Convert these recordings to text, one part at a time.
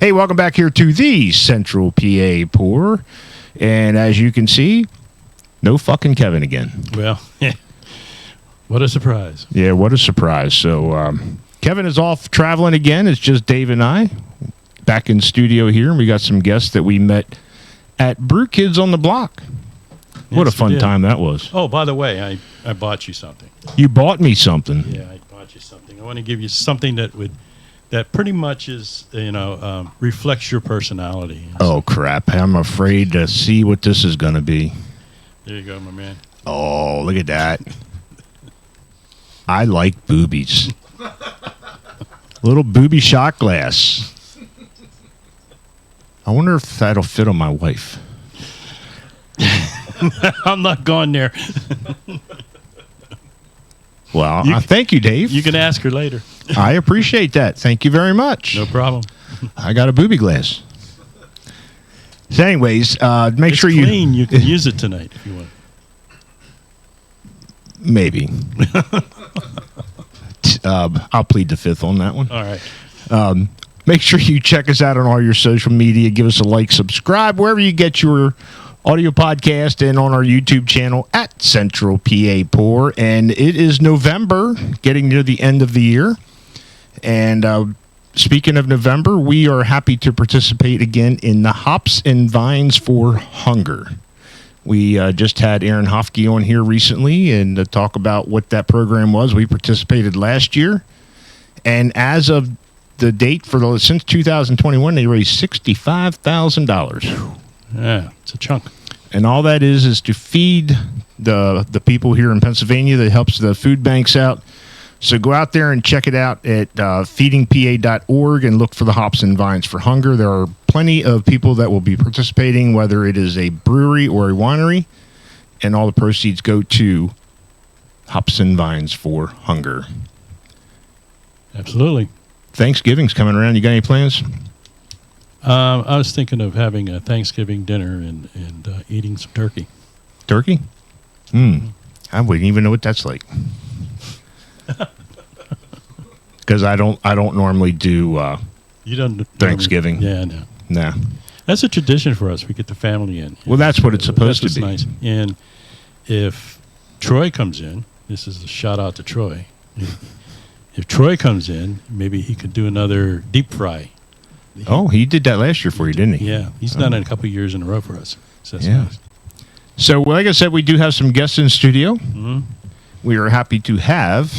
Hey, welcome back here to the Central PA Pour. And as you can see, no fucking Kevin again. Well, what a surprise. Yeah, what a surprise. So Kevin is off traveling again. It's just Dave and I back in studio here. And we got some guests that we met at Brewkids On The Block. What a fun time that was. Oh, by the way, I bought you something. You bought me something. Yeah, I bought you something. I want to give you something that pretty much is, reflects your personality. Oh, crap. I'm afraid to see what this is going to be. There you go, my man. Oh, look at that. I like boobies. Little booby shot glass. I wonder if that'll fit on my wife. I'm not going there. Well, thank you, Dave. You can ask her later. I appreciate that. Thank you very much. No problem. I got a booby glass. So anyways, make it's sure clean. You can use it tonight if you want. Maybe. I'll plead the fifth on that one. All right. Make sure you check us out on all your social media. Give us a like, subscribe, wherever you get your audio podcast, and on our YouTube channel at Central PA Pour. And it is November, getting near the end of the year. And speaking of November, we are happy to participate again in the Hops and Vines for Hunger. We just had Aaron Hofke on here recently and to talk about what that program was. We participated last year. And as of the date since 2021, they raised $65,000. Yeah, it's a chunk. And all that is to feed the people here in Pennsylvania. That helps the food banks out. So go out there and check it out at feedingpa.org and look for the Hops and Vines for Hunger. There are plenty of people that will be participating, whether it is a brewery or a winery, and all the proceeds go to Hops and Vines for Hunger. Absolutely. Thanksgiving's coming around. You got any plans? I was thinking of having a Thanksgiving dinner and eating some turkey. Turkey? I wouldn't even know what that's like. Because I don't normally do you don't Thanksgiving. Yeah, no. Nah. That's a tradition for us. We get the family in. Well, that's what it's supposed to be. Nice. And if Troy comes in, this is a shout out to Troy. If Troy comes in, maybe he could do another deep fry. He did that last year for you, didn't he? Yeah, he's done it a couple of years in a row for us. So that's nice. So, like I said, we do have some guests in studio. Mm-hmm. We are happy to have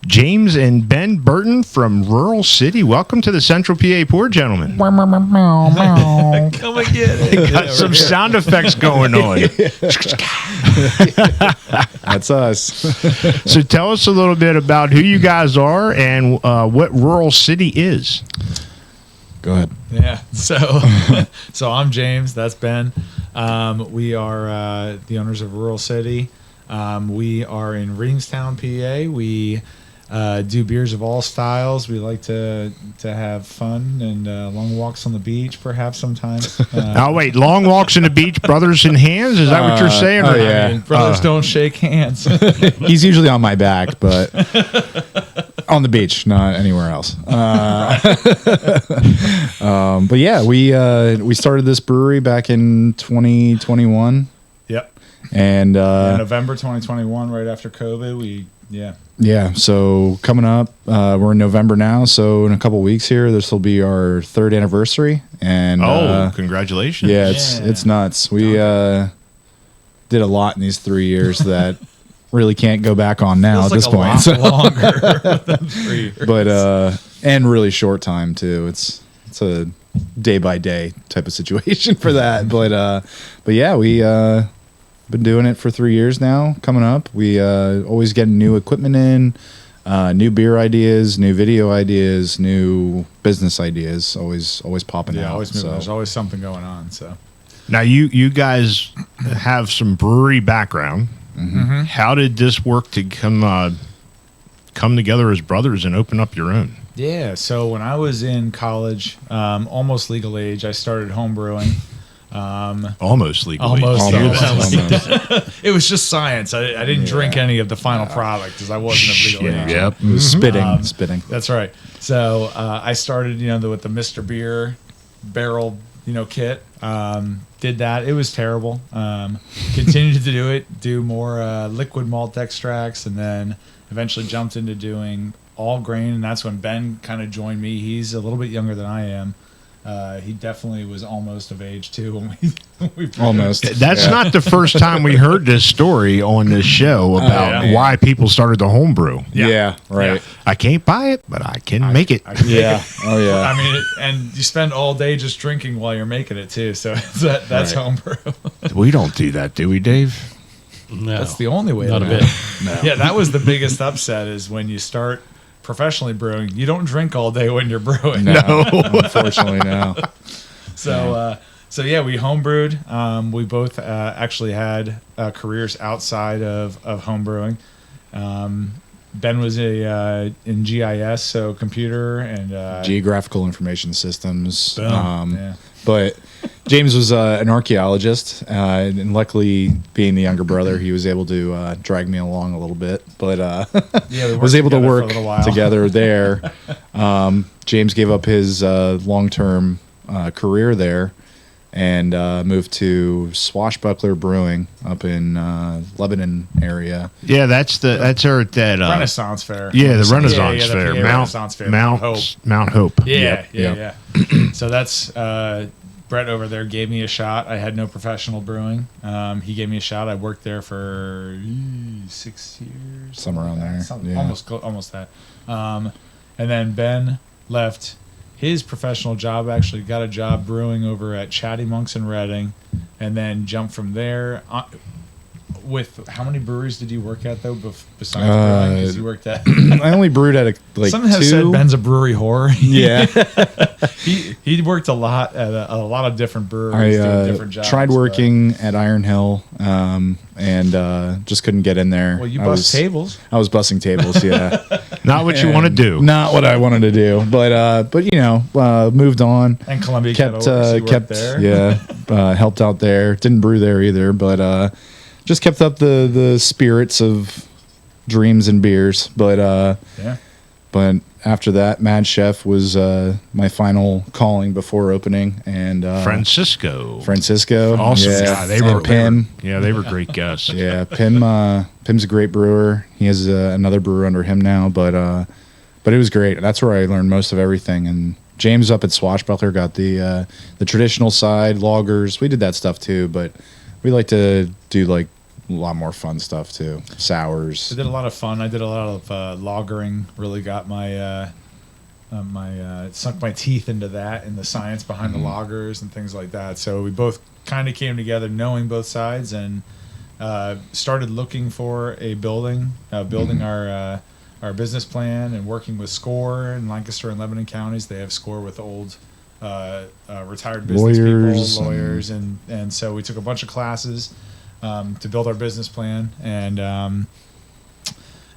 James and Ben Burton from Rural City. Welcome to the Central PA Pour, gentlemen. Come and get it. Got some sound effects going on. That's us. So tell us a little bit about who you guys are and what Rural City is. Go ahead. Yeah. So I'm James. That's Ben. We are the owners of Rural City. We are in Readingstown, PA. We do beers of all styles. We like to have fun and long walks on the beach, perhaps sometimes. Oh, wait. Long walks on the beach, brothers in hands? Is that what you're saying? Oh, yeah. I mean, brothers don't shake hands. He's usually on my back, but on the beach, not anywhere else. But yeah, we started this brewery back in 2021. Yep. And November 2021, right after COVID, Yeah, so coming up, we're in November now, so in a couple weeks here, this will be our 3rd anniversary. And congratulations! Yeah, it's nuts. We did a lot in these 3 years that really can't go back on now at this point. Longer than 3 years. But and really short time too. It's a day by day type of situation for that. But yeah, we been doing it for 3 years now. Coming up, we always get new equipment in, new beer ideas, new video ideas, new business ideas. Always popping out. Always moving. There's always something going on. So now you guys have some brewery background. Mm-hmm. How did this work to come together as brothers and open up your own? Yeah. So when I was in college, almost legal age, I started home brewing. Almost legally. Almost. It was just science. I didn't drink any of the final product because I wasn't of legal age. Yep. It was spitting. That's right. So I started, with the Mr. Beer barrel, kit. Did that. It was terrible. Continued to do more liquid malt extracts, and then eventually jumped into doing all grain. And that's when Ben kind of joined me. He's a little bit younger than I am. He definitely was almost of age too when we Almost. That's not the first time we heard this story on this show about why people started the homebrew. Yeah, right. Yeah. I can't buy it, but I can make it. Yeah. Oh, yeah. I mean, and you spend all day just drinking while you're making it too. So that's Right. homebrew. We don't do that, do we, Dave? No, That's the only way. not to a do bit. it. Yeah, that was the biggest upset is when you start professionally brewing. You don't drink all day when you're brewing. No. Unfortunately, no. So yeah, we homebrewed. We both actually had careers outside of homebrewing. Ben was in GIS, so computer and Geographical information systems. yeah. But James was an archaeologist, and luckily, being the younger brother, he was able to drag me along a little bit. But Yeah, we was able to together for a work little while. together there. James gave up his long-term career there and moved to Swashbuckler Brewing up in Lebanon area. Yeah, that's her at that Renaissance Fair. Yeah, the Renaissance the Fair. PA Renaissance Fair. Mount Hope. Yeah, Yep. yeah. So that's Bret over there gave me a shot. I had no professional brewing. He gave me a shot. I worked there for 6 years, Somewhere around there. Yeah. almost that. And then Ben left his professional job. Actually, got a job brewing over at Chatty Monks in Reading, and then jumped from there. With how many breweries did you work at though? Besides brewing, because you worked at. I only brewed at Some have said Ben's a brewery whore. Yeah. He worked a lot at a lot of different breweries, doing different jobs. Tried working at Iron Hill, and just couldn't get in there. Well, you I bust was- tables. I was bussing tables, yeah. Not what you want to do. Not what I wanted to do, but moved on. And Columbia Kept kept there. helped out there. Didn't brew there either, but just kept up the spirits of dreams and beers. But Yeah. but after that, Mad Chef was my final calling before opening, and Francisco. yeah, Awesome. Yeah, they were Pim. They were great guests. Yeah, Pim's a great brewer. He has another brewer under him now, but it was great. That's where I learned most of everything. And James up at Swashbuckler got the traditional side, lagers. We did that stuff too, but we like to do like a lot more fun stuff too. Sours. I did a lot of fun. I did a lot of lagering. Really got my sunk my teeth into that and the science behind the lagers and things like that. So we both kind of came together knowing both sides and started looking for a building, building our business plan and working with SCORE in Lancaster and Lebanon counties. They have SCORE with old retired business lawyers, and so we took a bunch of classes to build our business plan, and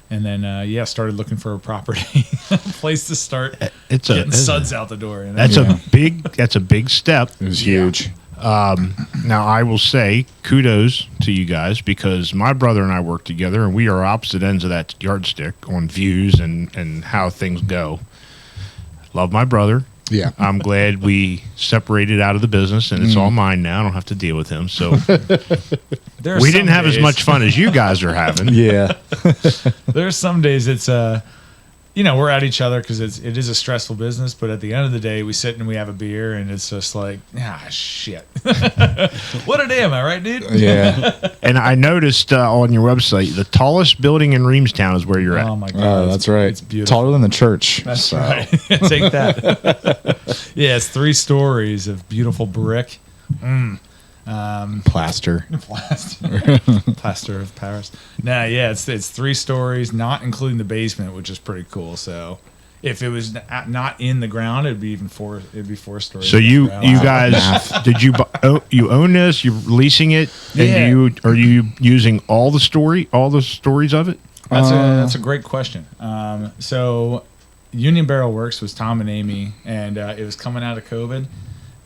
then started looking for a property, a place to start getting suds out the door. That's a big step. It was huge. Now I will say kudos to you guys because my brother and I work together and we are opposite ends of that yardstick on views and how things go. Love my brother. Yeah. I'm glad we separated out of the business and it's all mine now. I don't have to deal with him. So we didn't have as much fun as you guys are having. Yeah. There's some days it's we're at each other because it is a stressful business, but at the end of the day we sit and we have a beer and it's just like shit. What a day, am I right, dude? Yeah. And I noticed on your website the tallest building in Reamstown is where you're at. Oh my god, That's right. It's beautiful. Taller than the church. That's right. Take that. Yeah, it's 3 stories of beautiful brick. Plaster. Plaster of Paris. Nah, yeah, it's 3 stories, not including the basement, which is pretty cool. So if it was not in the ground, it'd be 4 stories. So you guys, did you you own this? You're leasing it, and are you using all the stories of it? That's a great question. So Union Barrel Works was Tom and Amy, and it was coming out of COVID.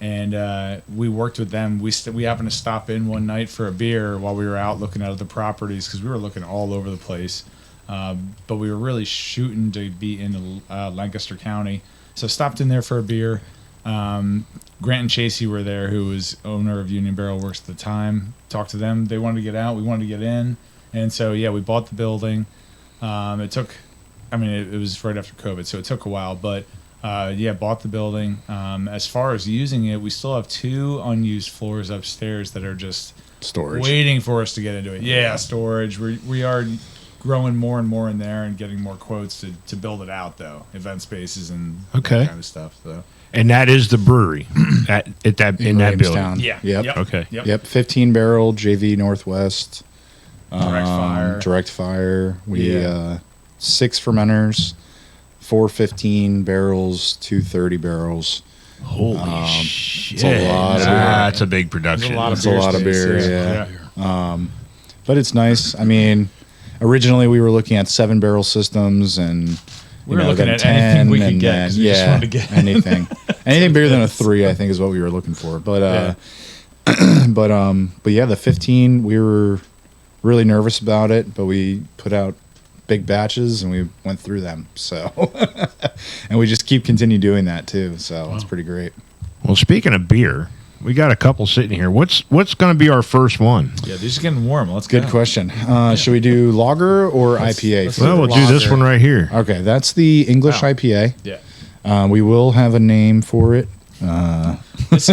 and we worked with them. We happened to stop in one night for a beer while we were out looking at the properties because we were looking all over the place. But we were really shooting to be in Lancaster County. So stopped in there for a beer. Grant and Chasey were there, who was owner of Union Barrel Works at the time. Talked to them. They wanted to get out. We wanted to get in. And so, yeah, we bought the building. It took, it was right after COVID, so it took a while. But, bought the building. As far as using it, we still have 2 unused floors upstairs that are just Storage. waiting for us to get into it. Yeah, storage. We are growing more and more in there and getting more quotes to build it out, though. Event spaces and that kind of stuff. So. And that is the brewery in that building. Williamstown. Yep. Okay. Yep. 15 barrel JV Northwest. Direct fire. We 6 fermenters, 4 15 barrels, 2 30 barrels. Holy shit! It's a lot of beer. That's a big production. It's a lot of beer. Yeah. But it's nice. Originally we were looking at 7 barrel systems, and we were looking at anything we could get. We just wanted to get anything bigger than a 3, I think, is what we were looking for. But the 15, we were really nervous about it, but we put out big batches and we went through them. So, and we just continue doing that too. So It's pretty great. Well, speaking of beer, we got a couple sitting here. What's going to be our first one? Yeah, these are getting warm. Let's go. Good question. Should we do lager or IPA? Well, we'll do this one right here. Okay, that's the English IPA. Yeah. We will have a name for it. This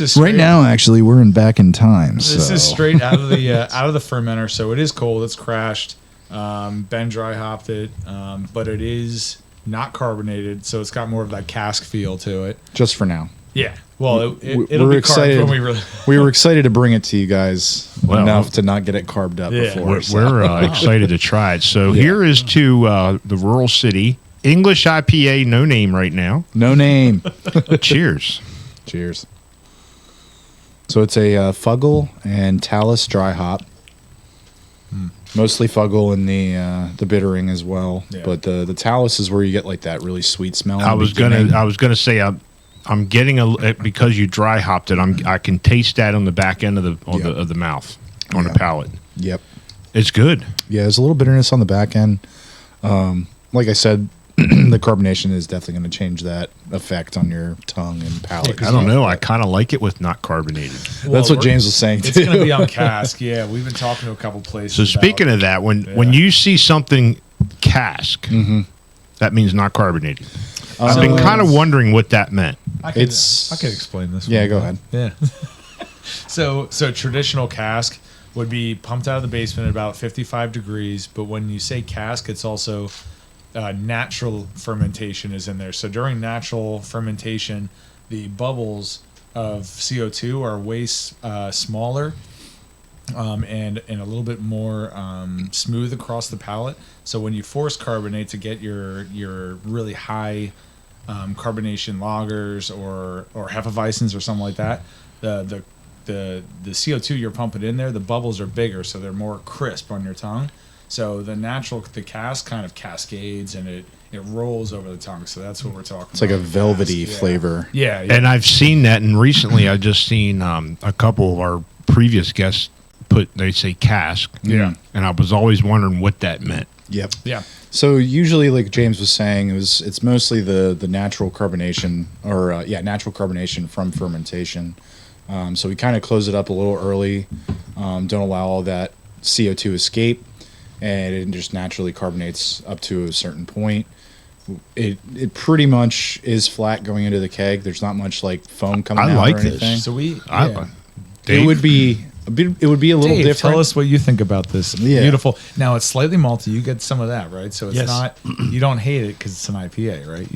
is right now. Actually, we're back in time. This is straight out of the fermenter. So it is cold. It's crashed. Ben dry hopped it, but it is not carbonated. So it's got more of that cask feel to it. Just for now. Yeah. Well, it'll be excited. When we really we were excited to bring it to you guys enough to not get it carved up before. We're excited to try it. So here is to the Rural City English IPA, no name right now. No name. Cheers. Cheers. So it's a Fuggle and Talus dry hop. Mostly Fuggle in the bittering as well, but the Talus is where you get like that really sweet smell. I was gonna say I'm getting because you dry hopped it. I can taste that on the back end of the mouth on the palate. Yep, it's good. Yeah, there's a little bitterness on the back end. Like I said, the carbonation is definitely going to change that effect on your tongue and palate. I don't know. I kind of like it with not carbonated. That's what James was saying too. It's going to be on cask. Yeah, we've been talking to a couple places. So speaking of that, when you see something cask, that means not carbonated. I've been kind of wondering what that meant. I could explain this. Yeah, go ahead. Yeah. So traditional cask would be pumped out of the basement at about 55 degrees, but when you say cask, it's also natural fermentation is in there. So during natural fermentation, the bubbles of CO2 are way smaller and a little bit more smooth across the palate. So when you force carbonate to get your really high carbonation lagers or Hefeweizens or something like that, the CO2 you're pumping in there, the bubbles are bigger, so they're more crisp on your tongue. So the cask kind of cascades and it rolls over the tongue. So that's what we're talking about. It's like a velvety flavor. Yeah. And I've seen that, and recently I've just seen a couple of our previous guests they say cask. Yeah. And I was always wondering what that meant. Yep. Yeah. So usually, like James was saying, it's mostly the natural carbonation natural carbonation from fermentation. So we kind of close it up a little early, don't allow all that CO2 escape, and it just naturally carbonates up to a certain point. It pretty much is flat going into the keg. There's not much like foam coming out or anything. This. So it would be a little different. Tell us what you think about this. Yeah. Beautiful. Now it's slightly malty. You get some of that, right? So it's Yes. not. You don't hate it because it's an IPA, right?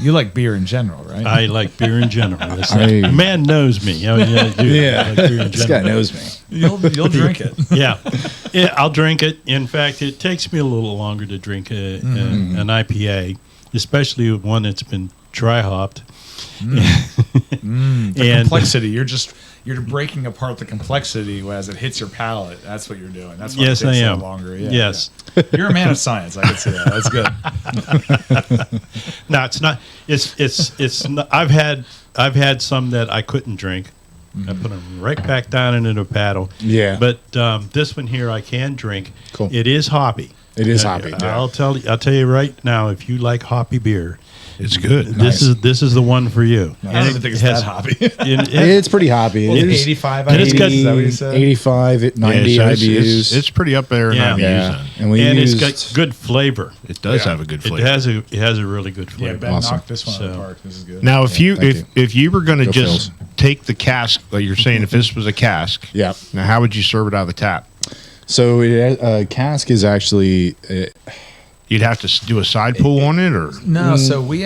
You like beer in general, right? I like beer in general. The man knows me. I do. Yeah. I like beer in This guy general. knows me. You'll drink it. Yeah, I'll drink it. In fact, it takes me a little longer to drink an IPA, especially one that's been dry hopped. The complexity. you're breaking apart the complexity as it hits your palate. That's what you're doing. That's why Yes, it takes I a am. little longer. Yeah, Yes. yeah. You're a man of science. I can see that. That's good. No, it's not. It's. Not, I've had some that I couldn't drink. I put them right back down into the paddle. Yeah. But this one here I can drink. Cool. It is hoppy. It is hoppy. I'll tell you right now. If you like hoppy beer, It's good. this is the one for you. I don't even think it's that hoppy. It's pretty hoppy. Well, It is 85 and it's got- IBUs, is that what you said? 85, 90 Yeah, so IBUs. it's pretty up there in Yeah. IBUs. yeah. then. And we and used, it's got good flavor. It does Yeah. have a good It flavor. has a really good Yeah, flavor. Ben Awesome. knocked this one out of the So- park. This is good. Now, if Yeah, you thank if you were going to Go just Phils. take the cask, like you're saying, if this was a cask, Yeah. now how would you serve it out of the tap? So cask is actually You'd have to do a side pull on it, or No, so we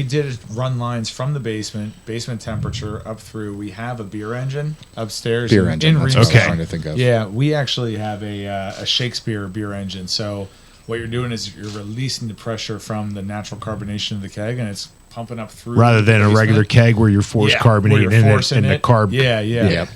did run lines from the basement temperature up through. We have a beer engine upstairs. beer engine. That's what I was Okay. trying to think of. Yeah, we actually have a Shakespeare beer engine. So what you're doing is you're releasing the pressure from the natural carbonation of the keg, and it's pumping up through. rather the than a basement. regular keg where you're force Yeah, where carbonating you're in it forcing and the it. carb. Yeah, yeah. Yep.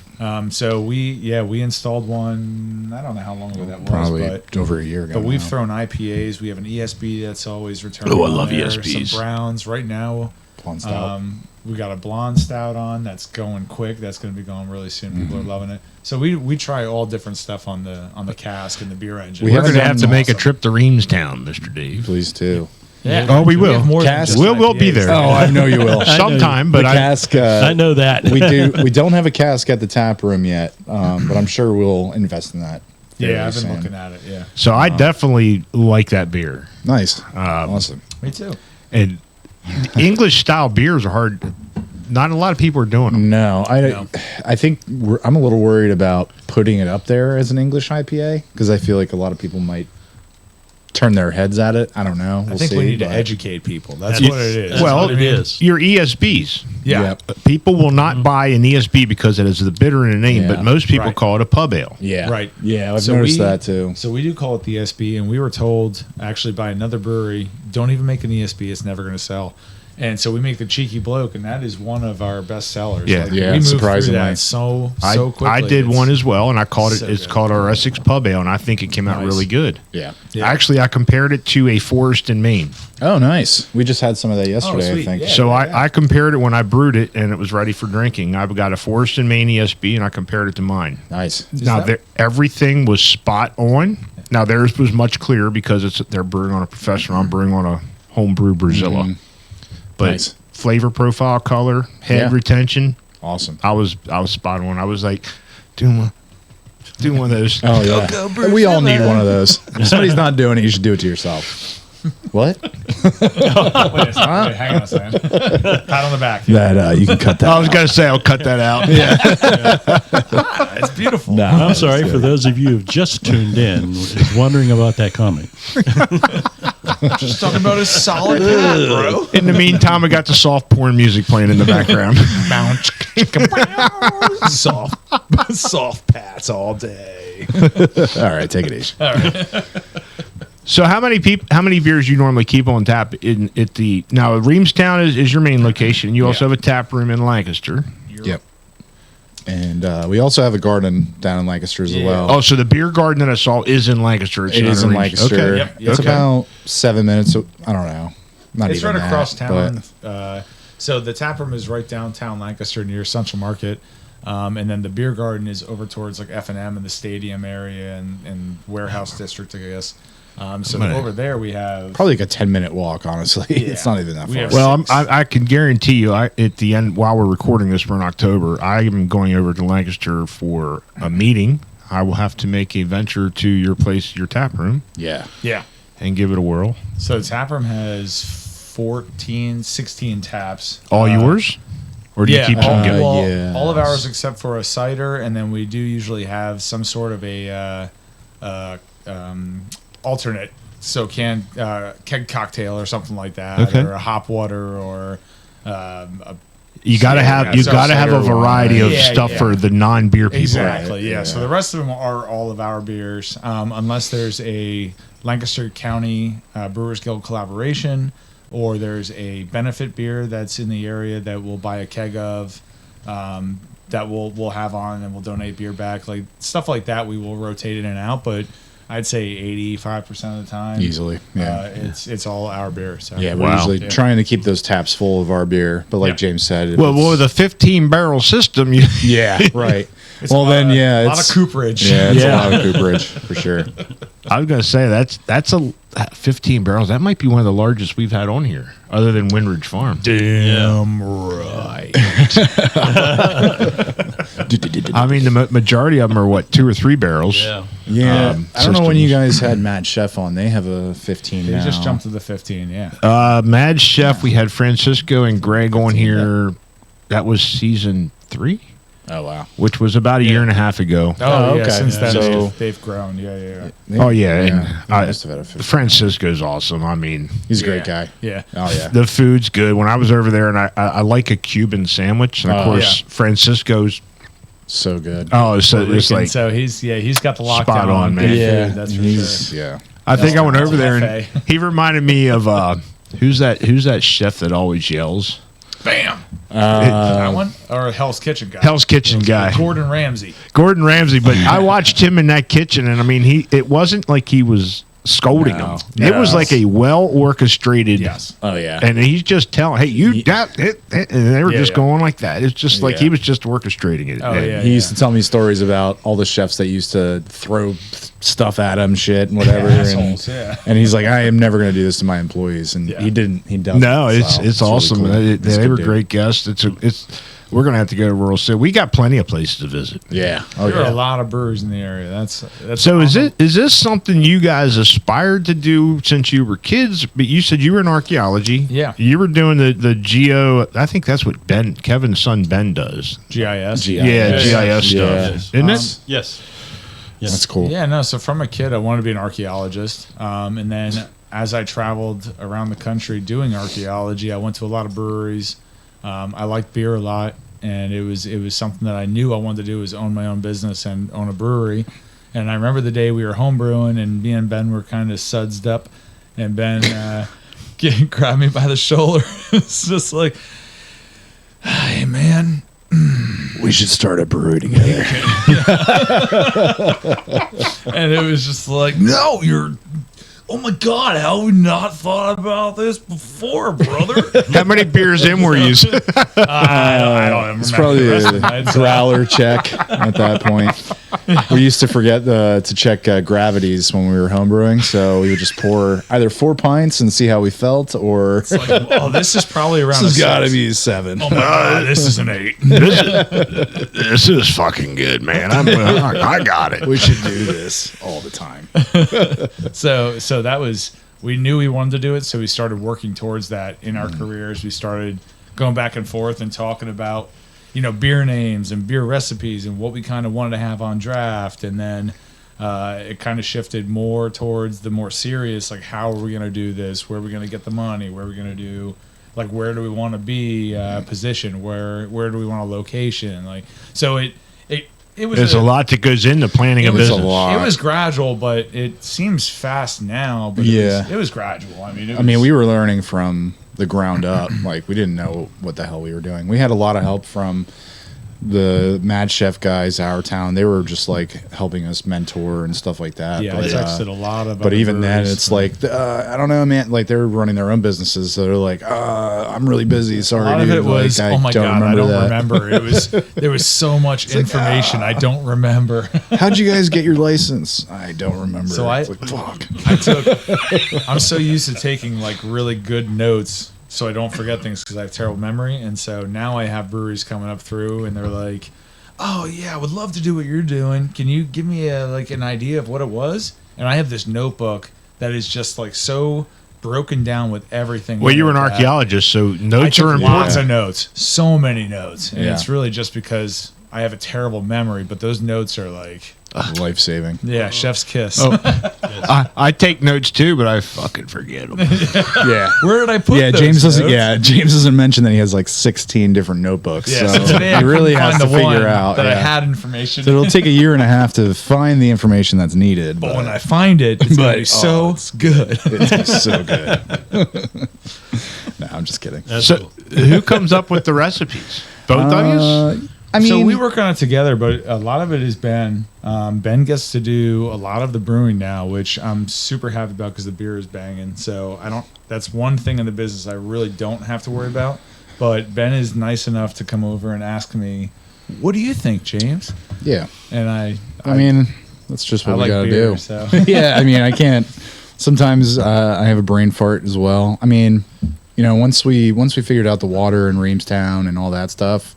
So we installed one. I don't know how long ago that was, Probably but over a year ago. But we've now. thrown IPAs. We have an ESB that's always returning. Oh, I on love there, ESBs. Some browns right now. Blonde stout. We got a blonde stout on that's going quick. That's going to be going really soon. People Mm-hmm. are loving it. So we try all different stuff on the cask and the beer engine. We We're haven't going to have to done make a awesome. trip to Reamstown, Mr. Dave. Please too. Yeah. Oh, we will. have more than Cask- just We'll be IPAs. there. Oh, I know you will. Sometime, The but cask. I know that. We don't have a cask at the tap room yet, but I'm sure we'll invest in that. fairly Yeah, I've been soon. looking at it. Yeah, so I definitely like that beer. Nice, awesome. me too. And English style beers are hard. Not a lot of people are doing them. No, No. I think I'm a little worried about putting it up there as an English IPA because I feel like a lot of people might turn their heads at it. I don't know. I We'll think see, we need to but- educate people. That's That's- what it is. that's Well, what it is. Your ESBs. Yeah. Yep. People will not buy an ESB because it has the bitter in the name, Yeah. but most people Right. call it a pub ale. Yeah. Right. Yeah, I've So noticed we- that too. So we do call it the ESB, and we were told actually by another brewery, don't even make an ESB; it's never going to sell. And so we make the cheeky bloke, and that is one of our best sellers. Yeah. Yeah, we moved surprisingly. through that so I quickly. I did It's- one as well, and I called it. so It's good. called our Essex Pub Ale, and I think it came out Nice. really good. Yeah. Yeah. Actually, I compared it to a Forest in Maine. Oh, nice. We just had some of that yesterday, I sweet. think. Yeah. So I compared it when I brewed it, and it was ready for drinking. I've got a Forest in Maine ESB, and I compared it to mine. Nice. Now everything was spot on. Now theirs was much clearer because they're brewing on a professional. I'm brewing on a homebrew Brazilla. But Nice. flavor profile, color, head Yeah. retention, Awesome. I was spot on. I was like, doing one of those. Oh, yeah. We all need one of those. If somebody's not doing it, you should do it to yourself. What? Wait, hang on a second. Pat on the back. Yeah. That you can cut that. I was gonna say I'll cut that out. It's beautiful. No, I'm sorry for those of you who've just tuned in, is wondering about that comment. Just talking about a solid hat, bro. In the meantime, I got the soft porn music playing in the background. Soft pats all day. All right, take it easy. So how many beers you normally keep on tap at the now Reamstown is your main location. You also Yeah. have a tap room in Lancaster. Yep. And we also have a garden down in Lancaster as Yeah. well. Oh, so the beer garden that I saw is in Lancaster. It's It not is in Lancaster. Okay. Yep. It's Okay. about 7 minutes. I don't know. Not It's even right across that, town. So the tap room is right downtown Lancaster near Central Market. And then the beer garden is over towards like F&M and the stadium area and warehouse district, I guess. So Right. over there we have Probably like a 10-minute walk, honestly. Yeah. It's not even that We far. have- Well, I can guarantee you, at the end, while we're recording this, we're in October. I am going over to Lancaster for a meeting. I will have to make a venture to your place, your tap room, yeah. yeah. and give it a whirl. So the tap room has 16 taps. All yours, or do you keep all, on getting? well, yes. all of ours except for a cider, and then we do usually have some sort of a alternate, so keg cocktail or something like that, Okay. or a hop water, or You got to have a cider variety of wine. Yeah, stuff yeah. for the non-beer people. exactly, Right, yeah. yeah. So the rest of them are all of our beers, unless there's a Lancaster County Brewers Guild collaboration, or there's a benefit beer that's in the area that we'll buy a keg of. that we'll have on, and we'll donate beer back, like stuff like that. We will rotate in and out, but I'd say 85% of the time, easily. Yeah, it's all our beer. So yeah, we're usually Yeah. trying to keep those taps full of our beer. But like Yeah. James said, Well, with a 15-barrel system, you yeah, right. It's Well, a lot then of- yeah, a lot of it's cooperage. yeah, it's Yeah. a lot of cooperage for sure. I was going to say that's a 15 barrels. That might be one of the largest we've had on here, other than Windridge Farm. Damn right. I mean, the majority of them are what, 2 or 3 barrels. Yeah. Yeah, I don't know when systems. you guys had Mad Chef on. They have a 15 They now. just jumped to the 15. Yeah. Mad Chef, we had Francisco and Greg on here. That was season 3, Oh wow. which was about a year and a half ago. Oh, yeah. okay. Since then, So- they've grown. Yeah. Oh, yeah, and They must have had a 15. Francisco's awesome. I mean, He's a great guy. Yeah. Oh yeah. the food's good. When I was over there, and I like a Cuban sandwich, and of Oh, course, Francisco's. So good. Oh, so it's And like so he's got the lockdown Spot on, man. good yeah, food, that's for he's sure. yeah. I think I went That's over there and cafe. he reminded me of who's that chef that always yells? Bam. That one or Hell's Kitchen guy. Hell's Kitchen guy, Gordon Ramsay. Gordon Ramsay. But I watched him in that kitchen, and I mean, it wasn't like he was scolding No. him. It was No. like a well orchestrated. Yes. Oh yeah. And he's just telling, hey, you got it, and they were Yeah, just yeah. going like that. It's just like Yeah. he was just orchestrating it. Oh, And yeah. He used to tell me stories about all the chefs that used to throw stuff at him, shit and whatever. Assholes, and, yeah. and he's like, I am never going to do this to my employees. And Yeah. he didn't. He doesn't. No, it's So it's really awesome. cool. They, He's a they good were dude. great guests. It's we're gonna have to go to Rural City. We got plenty of places to visit. Yeah. Oh There are yeah. a lot of breweries in the area. That's So awesome. is this something you guys aspired to do since you were kids? But you said you were in archaeology. Yeah. You were doing the geo. I think that's what Kevin's son Ben does. GIS? GIS. Yeah, GIS Yeah. stuff, isn't it? Yes. Yes. That's cool. Yeah, no. So from a kid, I wanted to be an archaeologist, and then as I traveled around the country doing archaeology, I went to a lot of breweries. I liked beer a lot, and it was something that I knew I wanted to do, was own my own business and own a brewery. And I remember the day we were home brewing, and me and Ben were kind of sudsed up, and Ben grabbed me by the shoulder. It's just like, hey man, We should start a brewery together. and it was just like, no, oh my God, how have we not thought about this before, brother? How many beers in were you? I don't remember. It's probably the rest a of it. growler check at that point. We used to forget to check gravities when we were homebrewing, so we would just pour either 4 pints and see how we felt, or It's like, oh, this is probably around. this has a got to six. be a 7. Oh my God, this is an 8. This is fucking good, man. I got it. We should do this all the time. So that was, we knew we wanted to do it, so we started working towards that in our careers. We started going back and forth and talking about, beer names and beer recipes and what we kind of wanted to have on draft, and then it kind of shifted more towards the more serious, like how are we going to do this? Where are we going to get the money? Where are we going to do? Like, where do we want to be positioned? Where do we want a location? Like, so it was There's a lot that goes into planning a It was business. a lot. It was gradual, but it seems fast now. But Yeah. it was gradual. I mean, We were learning from the ground up. Like, we didn't know what the hell we were doing. We had a lot of help from the Mad Chef guys, our town. They were just like helping us mentor and stuff like that. Yeah, I but, texted a lot of. but other even then, breweries. it's like, I don't know, man. Like, they're running their own businesses, so they're like, I'm really busy. a Sorry, lot of dude. it was. Like, Oh my God, I don't that. remember. It was. There was so much information I don't remember. How'd you guys get your license? I don't remember. So It's like, fuck. I'm so used to taking like really good notes, so I don't forget things because I have terrible memory. And so now I have breweries coming up through, and they're like, "Oh yeah, I would love to do what you're doing. Can you give me an idea of what it was?" And I have this notebook that is just like so broken down with everything. Well, in you were it an that archaeologist, so I notes took are lots important. of notes, so many notes, and Yeah. it's really just because I have a terrible memory. But those notes are like, Life saving. yeah, chef's kiss. I take notes too, but I fucking forget them. Yeah. Where did I put? Yeah, those James doesn't. notes? Yeah, James doesn't mention that he has like 16 different notebooks. Yeah, so so today I he really couldn't has find to the one figure out that I yeah. had information. So it'll take a year and a half to find the information that's needed. but when I find it, it's gonna But- be so good. it's so good. No, I'm just kidding. That's So, cool. who comes up with the recipes? Both of you? I mean, so we work on it together, but a lot of it is Ben. Ben gets to do a lot of the brewing now, which I'm super happy about because the beer is banging. So I don't. That's one thing in the business I really don't have to worry about. But Ben is nice enough to come over and ask me, "What do you think, James?" yeah. And I mean, that's just what I we like gotta beer, do. so. Yeah, I mean, I can't. Sometimes I have a brain fart as well. I mean, you know, once we figured out the water in Reamstown and all that stuff,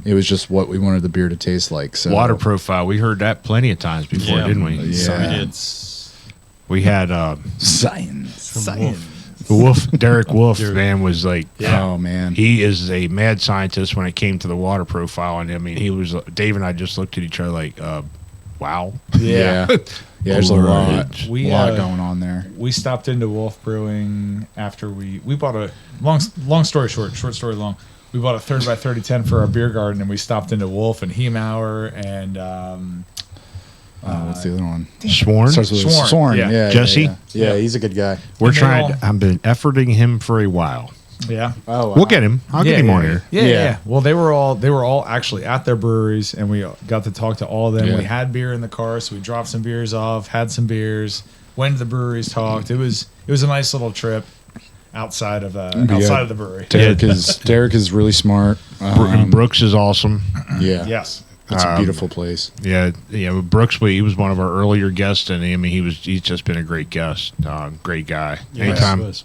it was just what we wanted the beer to taste like. So Water profile. We heard that plenty of times before, Yeah. didn't we? Yeah. It's We had science. Derek Wolf, man, was like, Oh man, he is a mad scientist when it came to the water profile. And I mean, he was, Dave and I just looked at each other like, wow. yeah. There's a lot, We, lot going on there. We stopped into Wolf Brewing after we bought a long story short story long. We bought a 30 by 30 tent for our beer garden, and we stopped into Wolf and Hemauer and What's the other one? Sworn. Starts with Sworn, Sworn. yeah. Yeah, Jesse? Yeah, he's a good guy. We're And they trying. all- I've been efforting him for a while. yeah. Oh, wow. We'll get him. I'll get him on here. Yeah. Well, they were all actually at their breweries, and we got to talk to all of them. Yeah. We had beer in the car, so we dropped some beers off, had some beers, went to the breweries, talked. It was a nice little trip outside of outside of the brewery. Derek is really smart. Brooks is awesome. Yeah, Yes. it's a beautiful place. Yeah, Brooks, he was one of our earlier guests, and I mean, he's just been a great guest, great guy. Anytime. was.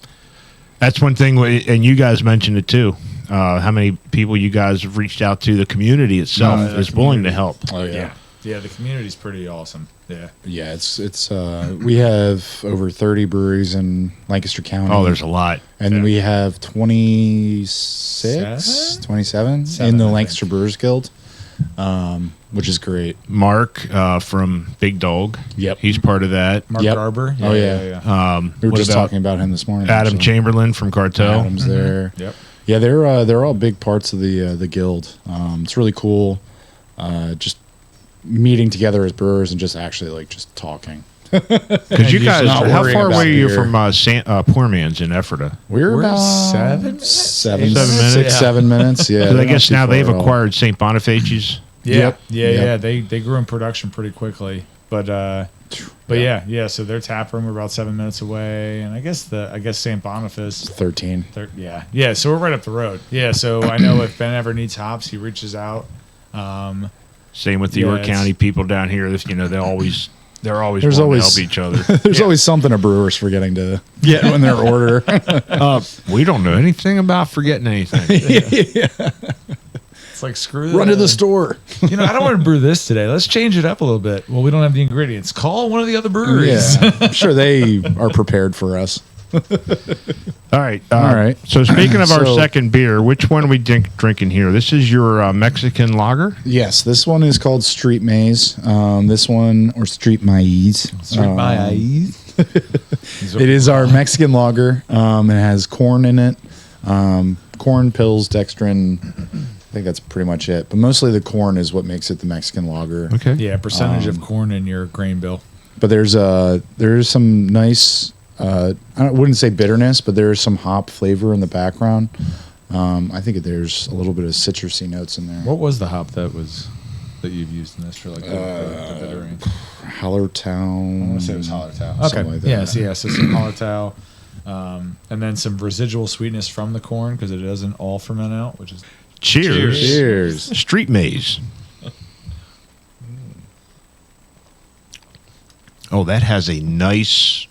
That's one thing, and you guys mentioned it too. How many people you guys have reached out to? The community itself No, the is willing to help. Oh yeah. Yeah, the community's pretty awesome. Yeah. Yeah, it's we have over 30 breweries in Lancaster County. Oh, there's a lot. and we have 27 Seven, in the I Lancaster think. Brewers Guild, which is great. Mark from Big Dog. Yep. He's part of that. Mark Yep. Garber. Oh, yeah. We were What just about talking about him this morning. Adam actually. Chamberlain from Cartel. Adam's there. Yep. Yeah, they're all big parts of the guild. It's really cool, just meeting together as brewers and just actually like just talking. Because you And guys, just not how worrying far about away are you beer. from Poor Man's in Ephrata? We're about 7 minutes? 7 minutes? 6, Yeah. 7 minutes. Yeah, 'Cause I they're not guess too now far they've at all. acquired St. Bonifaci's. Yeah. Yep. They grew in production pretty quickly, but yeah. So their tap room, we're about 7 minutes away, and I guess St. Boniface. 13. Yeah. So we're right up the road. Yeah. So I know if Ben ever needs hops, he reaches out. Same with the Yeah, York it's- County people down here. They're always There's wanting always- to help each other. There's always something a brewer's forgetting to get in their order. We don't know anything about forgetting anything. It's like screw. Run to the store. I don't want to brew this today. Let's change it up a little bit. Well, we don't have the ingredients. Call one of the other breweries. Yeah, I'm sure they are prepared for us. All right. All right. So speaking of our So- second beer, which one are we drinking here? This is your Mexican lager. Yes, this one is called Street Maze. This one, or Street Maize. eyes. It is our Mexican lager. It has corn in it. Corn, pills, dextrin. I think that's pretty much it. But mostly the corn is what makes it the Mexican lager. Okay. Yeah, percentage of corn in your grain bill. But there's some nice. I wouldn't say bitterness, but there is some hop flavor in the background. I think there's a little bit of citrusy notes in there. What was the hop that you've used in this for like the bittering? Hallertau. I want to say it was Hallertau. Something Okay. like that. Yeah, so some Hallertau. And then some residual sweetness from the corn because it doesn't all ferment out, which is Cheers. Cheers. Street Maze. Oh, that has a nice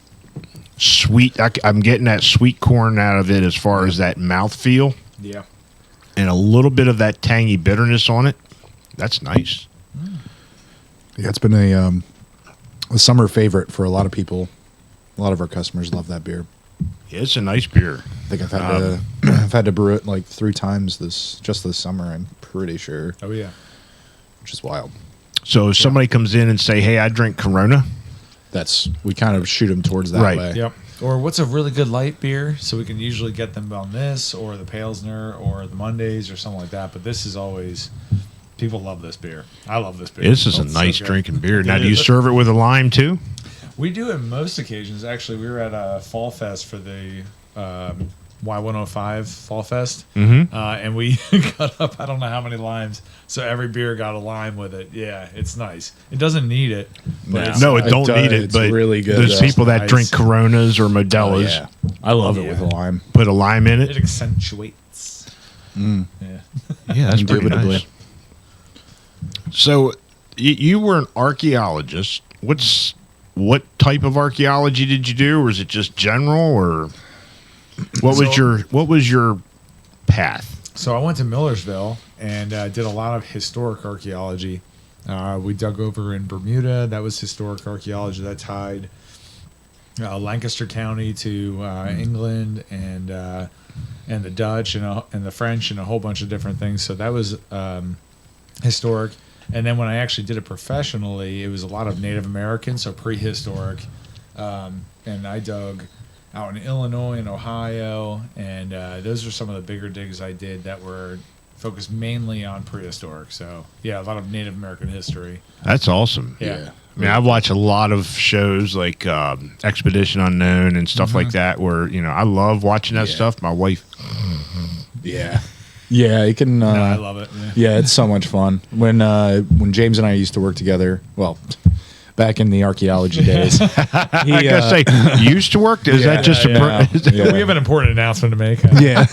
sweet. I'm getting that sweet corn out of it as far as that mouthfeel, yeah. and a little bit of that tangy bitterness on it. That's nice. Yeah, it's been a summer favorite for a lot of people. A lot of our customers love that beer. Yeah, it's a nice beer. I think I've had to I've had to brew it like 3 times this summer. I'm pretty sure, Oh yeah. which is wild. So if somebody comes in and say, "Hey, I drink Corona," We kind of shoot them towards that Right. way. Yep. Or what's a really good light beer? So we can usually get them on this, or the Pilsner, or the Mondays, or something like that. But this is always people love this beer. I love this beer. this is a It's so nice good. drinking beer. Now, It do you is. serve it with a lime too? We do it most occasions. Actually, we were at a Fall Fest for the Y105 Fall Fest, Mm-hmm. and we cut up I don't know how many limes. So every beer got a lime with it. Yeah, it's nice. It doesn't need it. But it's No, it nice. don't does. need it, It's but really good, there's though. people that Nice. drink Coronas or Oh, Modelo's, yeah. I love it with Yeah. lime. put a lime in It it. accentuates. Yeah. Yeah, that's pretty Indubitably. nice. So, you were an archaeologist. What type of archaeology did you do, or is it just general, or what was your path? So I went to Millersville and did a lot of historic archaeology. We dug over in Bermuda. That was historic archaeology. That tied Lancaster County to England and the Dutch and the French and a whole bunch of different things. So that was historic. And then when I actually did it professionally, it was a lot of Native American, so prehistoric. And I dug out in Illinois and Ohio, and those are some of the bigger digs I did that were focused mainly on prehistoric. So yeah, a lot of Native American history. That's awesome. Yeah. I mean, I watch a lot of shows like Expedition Unknown and stuff like that, where I love watching that Yeah. stuff. My wife, Yeah. Yeah, it can. No, I love it. Yeah. Yeah, it's so much fun. When James and I used to work together, well, back in the archaeology days, he, I gotta say, used to work. Is that just yeah. We have an important announcement to make. Yeah.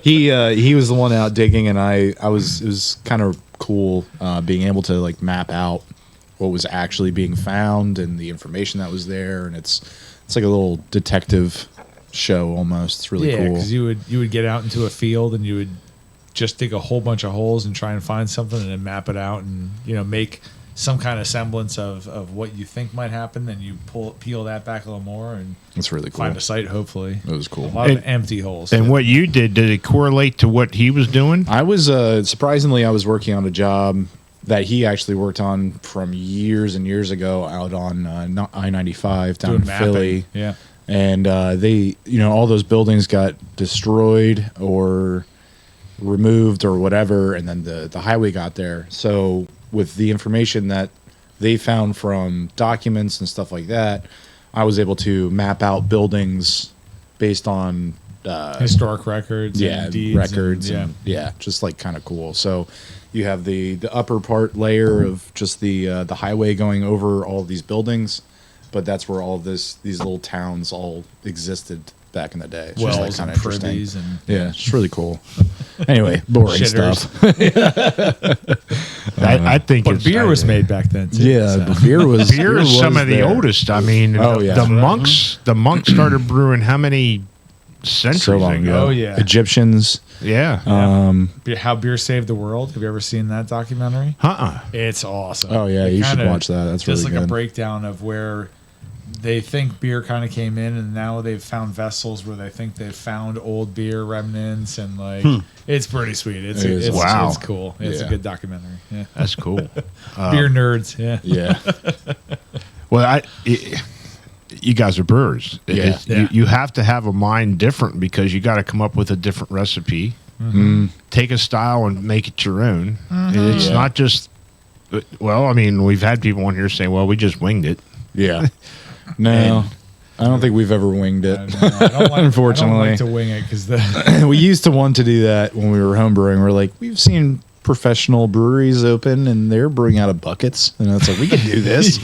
he was the one out digging, and it was kind of cool being able to like map out what was actually being found and the information that was there, and it's like a little detective show almost. It's really Yeah, cool. because you would get out into a field and you would just dig a whole bunch of holes and try and find something and then map it out and make some kind of semblance of what you think might happen. Then you peel that back a little more and It's really cool. find a site. Hopefully, It was cool. A lot And- of empty holes. And what you did it correlate to what he was doing? I was surprisingly, I was working on a job that he actually worked on from years and years ago out on I-95 down Doing in mapping. Philly. Yeah. And they, all those buildings got destroyed or removed or whatever, and then the highway got there. So with the information that they found from documents and stuff like that, I was able to map out buildings based on Historic records. And deeds records And, and, yeah, just like kind of cool. So you have the upper part layer of just the highway going over all of these buildings, but that's where all of these little towns all existed back in the day. It's just, wells kinda and interesting. privies and Yeah, it's really cool. Anyway, boring Shitters. stuff. I think but it's, beer was made back then too. Yeah, so. the beer was Beer is some was of the there. oldest. I mean, Oh, yeah. the That's monks. The monks started brewing how many centuries So long ago. Oh, yeah. Egyptians. Yeah. How beer saved the world. Have you ever seen that documentary? It's awesome. Oh, yeah, It you should kinda watch that. That's just really like a good. breakdown of where they think beer kind of came in, and now they've found vessels where they think they've found old beer remnants, and like it's pretty sweet. It's It is it's, wow. it's cool. It's a Yeah. good documentary. Yeah. That's cool. Beer nerds. Yeah. Yeah. Well, you guys are brewers. Yeah. You have to have a mind different because you got to come up with a different recipe. Take a style and make it your own. It's Yeah. not just. Well, I mean, we've had people on here saying, "Well, we just winged it." Yeah. No, I don't think we've ever winged it. I don't like, Unfortunately. I don't like to wing it because We used to want to do that when we were home brewing. We're like, we've seen professional breweries open and they're brewing out of buckets. And it's like, we can do this.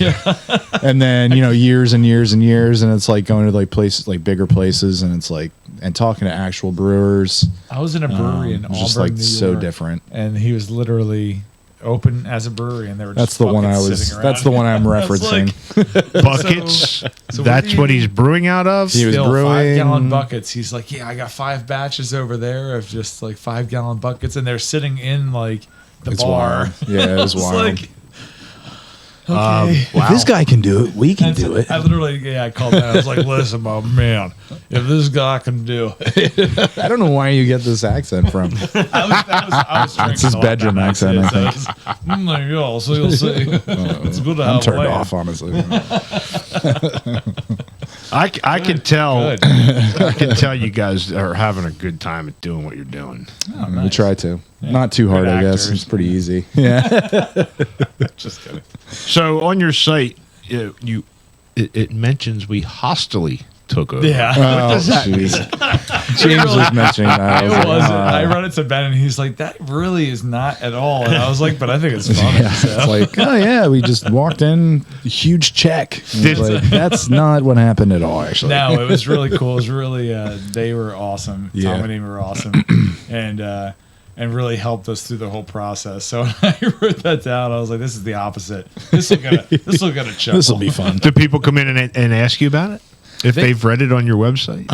And then, years and years and years. And it's like going to like places, like bigger places. And it's like, and talking to actual brewers. I was in a brewery in It's Auburn, just like New so York, different. and he was literally open as a brewery, and they were just That's the one buckets sitting that's the around. one I'm I was referencing. like, Buckets. So That's what he's brewing out of. He was still brewing- 5-gallon buckets. He's like, yeah, I got 5 batches over there of just like 5-gallon buckets, and they're sitting in like the It's bar. wild. Yeah, it was I was wild. like, okay. If this guy can do it, we can And so do it. I literally, I called that. I was like, listen, my man, if this guy can do it, I don't know where you get this accent from. I was It's his drinking a lot bedroom that accent, night, I so it's- there you go. So you'll see. It's good to have I'm turned land. off, honestly. I can tell. Good. I can tell you guys are having a good time at doing what you're doing. Oh, We nice. try to. Not too hard, Good I guess. actors. It's pretty easy. Yeah. Just kidding. So on your site, it mentions we hostily took over. Yeah. Oh, jeez. James was mentioning that. I It was like, wasn't. "Ah." I run it to Ben, and he's like, "That really is not at all." And I was like, "But I think it's funny." Yeah, So. it's like, oh yeah, we just walked in, huge check. And it's like, that's not what happened at all, actually. No, it was really cool. It was really, they were awesome. Yeah. Tom and Amy were awesome, and really helped us through the whole process. So when I wrote that down, I was like, "This is the opposite. This will get a chuckle. This will be fun. Do people come in and ask you about it if they've read it on your website?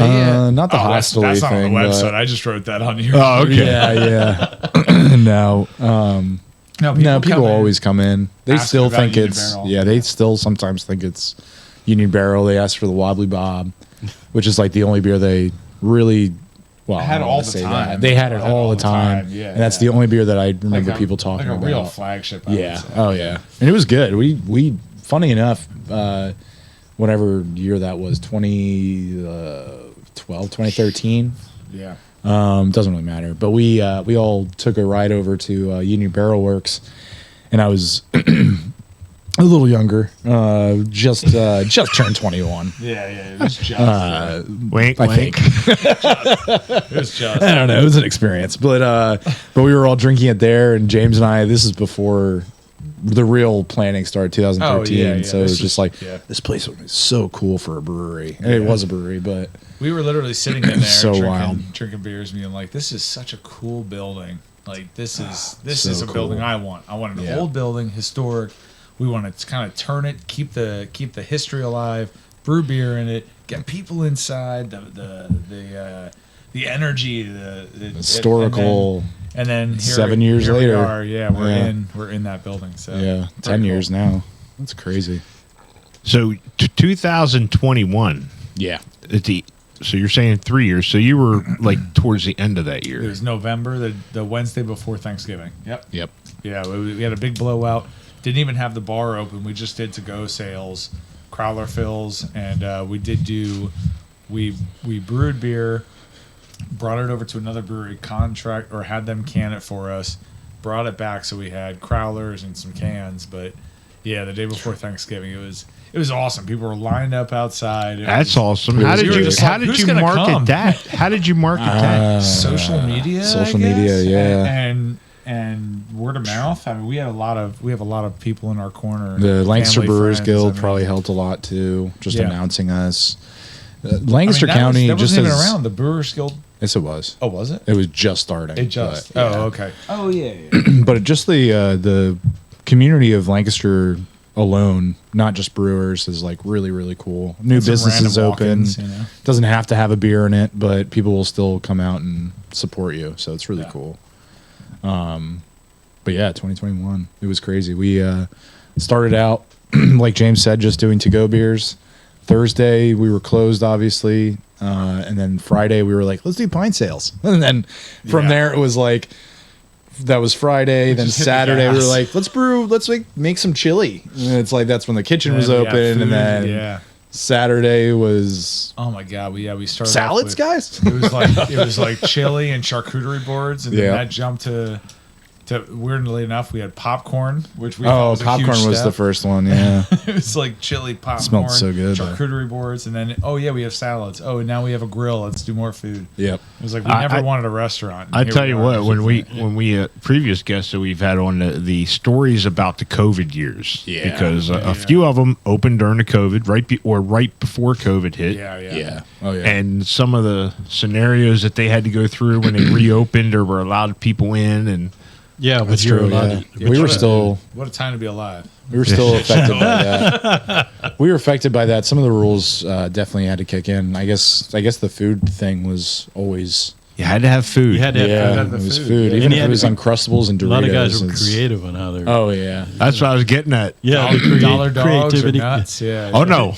Not the hostility that's not on the thing. website. but- I just wrote that on here. Oh, okay. Yeah. No. No, people come in, always come in. They asking still about think Union it's Barrel. they still sometimes think it's Union Barrel. They ask for the Wobbly Bob, which is like the only beer they really had I don't all wanna the say time. that. They had it all the time. Yeah, and that's yeah. the only beer that I remember Like a- people talking like a about. real flagship. I would Yeah. say. Oh yeah. And it was good. We funny enough, whatever year that was, 2013. Yeah. Doesn't really matter. But we all took a ride over to Union Barrel Works, and I was a little younger, just turned 21. Yeah. It was just. Wink, I wink. think. It was just. I don't know. It was an experience, but we were all drinking it there, and James and I. This is before the real planning started, 2013. Oh, yeah, so it was this just is- like yeah. this place was so cool for a brewery. And it was a brewery, but We were literally sitting in there So wild. drinking beers, being like, "This is such a cool building. Like this is so a cool. building I want. I want an Yeah. old building, historic. We want to kind of turn it, keep the history alive, brew beer in it, get people inside, the energy, the historical. and then here 7 years here later. we are. Yeah, Yeah. we're in that building. So Yeah, 10 pretty years cool. now. That's crazy. So 2021. Yeah. So you're saying 3 years. So you were like towards the end of that It year. was November, the Wednesday before Thanksgiving. Yep. Yep. Yeah, we had a big blowout. Didn't even have the bar open. We just did to-go sales, crowler fills, and we brewed beer, brought it over to another brewery, contract or had them can it for us, brought it back, so we had crowlers and some cans. But yeah, the day before Thanksgiving, it was awesome. People were lined up outside. That's awesome. It How was did great. you Just how like, did who's you gonna market come? that? How did you market that? Social media, social I guess, media, yeah. and word of mouth. I mean, we have a lot of people in our corner. The Lancaster family, Brewers friends, Guild I mean, probably helped a lot too, just Yeah. announcing us. I mean, Lancaster County that just wasn't even as, around the Brewers Guild. Yes, it was. Oh, was it? It was just starting. It just. but, yeah. Oh, okay. Oh, yeah. But just the community of Lancaster alone, not just brewers, is like really, really cool. New And some businesses random open. walk-ins, you know? Doesn't have to have a beer in it, but people will still come out and support you. So it's really Yeah. cool. But yeah, 2021, it was crazy. We started out, like James said, just doing to-go beers. Thursday, we were closed, obviously. And then Friday, we were like, let's do pint sales. And then from Yeah. there, it was like, that was Friday. Then just hit the Saturday, we were gas. like, let's make some chili. And it's like, that's when the kitchen was Yeah, open. food, and then yeah. Saturday was Oh my God. We started off salads, with- guys. It was like chili and charcuterie boards, and Yeah. then that jumped to weirdly enough, we had popcorn, which we thought Oh, was a popcorn huge was step. the first one. Yeah. It was like chili, popcorn, Smelled so good, though. charcuterie boards, and then we have salads. Oh, and now we have a grill. Let's do more food. Yep. It was like we I- never I- wanted a restaurant. and I here tell we you are. what, when we previous guests that we've had on the stories about the COVID years, Yeah. because Yeah. a few of them opened during the COVID, right before COVID hit, yeah. Oh yeah. and some of the scenarios that they had to go through when they reopened or were allowed people in, and Yeah, but That's you're true. allowed Yeah. to. We were still What a time to be alive. affected by that. We were affected by that. Some of the rules definitely had to kick in. I guess the food thing was always you had to have food. You had to have yeah. food. It was food, food, yeah. even And if you it had was to be- Uncrustables and Doritos. A lot of guys were it's- creative on how they're. Oh yeah. That's what I was getting at. yeah, the Dollar dogs or creativity. nuts. Yeah. Oh no.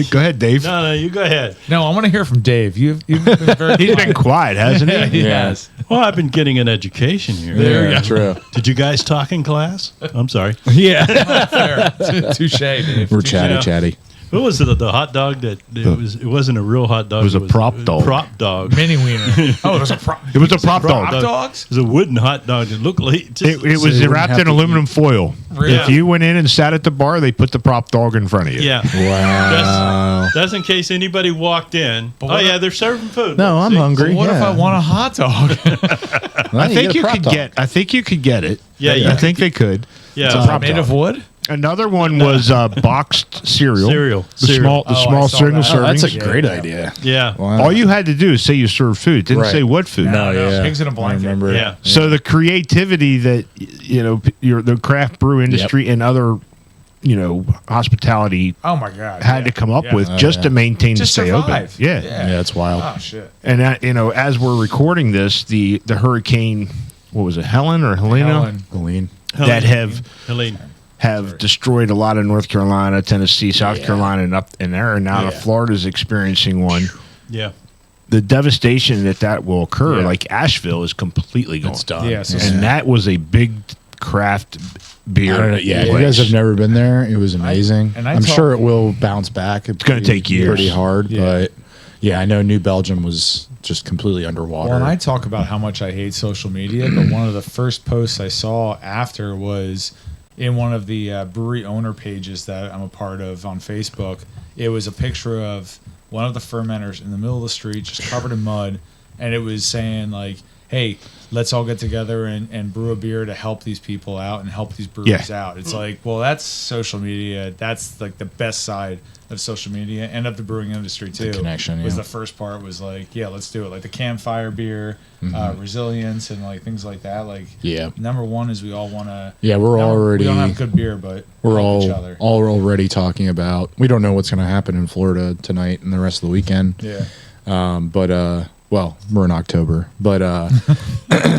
Go ahead, Dave. No, you go ahead. No, I want to hear from Dave. You've been very He's been quiet, hasn't he? Yes. Well, I've been getting an education here. There you go. True. Did you guys talk in class? I'm sorry. Yeah. Fair. Touche, Dave. We're Touche. chatty, Yeah. chatty. What was it? The hot dog that it wasn't a real hot dog. It was a prop dog. Prop dog. Mini wiener. Oh, it was a prop. It was a prop dog. Prop dogs? It was a wooden hot dog that looked like It was wouldn't wrapped have in to aluminum foil. Really? If you went in and sat at the bar, they put the prop dog in front of you. Yeah. Wow. That's in case anybody walked in. But Oh what yeah, if- they're serving food. No, I'm See? hungry. What if Yeah. I want a hot dog? Well, I think get a you prop could dog. get. I think you could get it. Yeah, I think they could. Yeah. Made of wood? Another one was boxed cereal. Cereal. The Cereal. the Oh, I small saw single that. Oh, that's a servings. great idea. Yeah. Wow. All you had to do is say you serve food. It didn't Right. say what food. No, yeah. Pigs in a blanket. I remember. Yeah. So the creativity that the craft brew industry and other hospitality Oh my god! had to come up Yeah. with Oh, just yeah. to maintain Just to stay survive. open. Yeah. Yeah, it's wild. Oh shit! And that, as we're recording this, the hurricane, what was it, Helen or Helena, Helen. Helene. that Helene. have destroyed a lot of North Carolina, Tennessee, South Carolina, and up in there, and now Yeah. Florida's experiencing one. Yeah. The devastation that will occur, Yeah. like Asheville, is completely gone. It's done. Yeah, so- And that was a big craft beer. I don't know. Yeah, you place. guys have never been there. It was amazing. and I I'm talk- sure it will bounce back. It's gonna take years. Pretty hard, Yeah. but yeah, I know New Belgium was just completely underwater. Well, and I talk about how much I hate social media, but one of the first posts I saw after was in one of the brewery owner pages that I'm a part of on Facebook. It was a picture of one of the fermenters in the middle of the street, just covered in mud, and it was saying like, "Hey, let's all get together and brew a beer to help these people out and help these breweries out." It's like, well, that's social media. That's like the best side of social media and of the brewing industry too. connection, was yeah. the first part was like, yeah, let's do it. Like the campfire beer, resilience, and like things like that. Like, Yeah. number one is we all want to. Yeah, we're already We don't have good beer, but we're help each all other. already talking about. We don't know what's going to happen in Florida tonight and the rest of the weekend. Yeah. Well, we're in October, but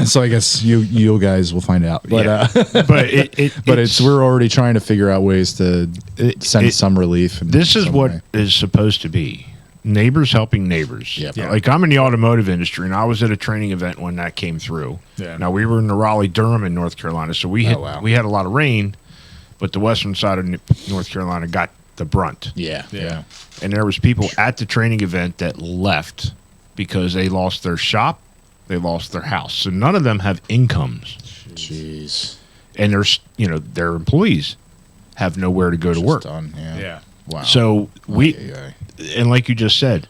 so I guess you guys will find out. But but we're already trying to figure out ways to send some relief. in this is some what way. is supposed to be neighbors helping neighbors. Yep. Yeah. Like I'm in the automotive industry, and I was at a training event when that came through. Yeah. Now we were in the Raleigh-Durham in North Carolina, so we had wow. we had a lot of rain, but the western side of North Carolina got the brunt. Yeah. And there was people at the training event that left because they lost their shop, they lost their house. So none of them have incomes, Jeez. and their employees have nowhere to go to Just work. done. Yeah. Yeah. Wow. So we, Yeah. and like you just said,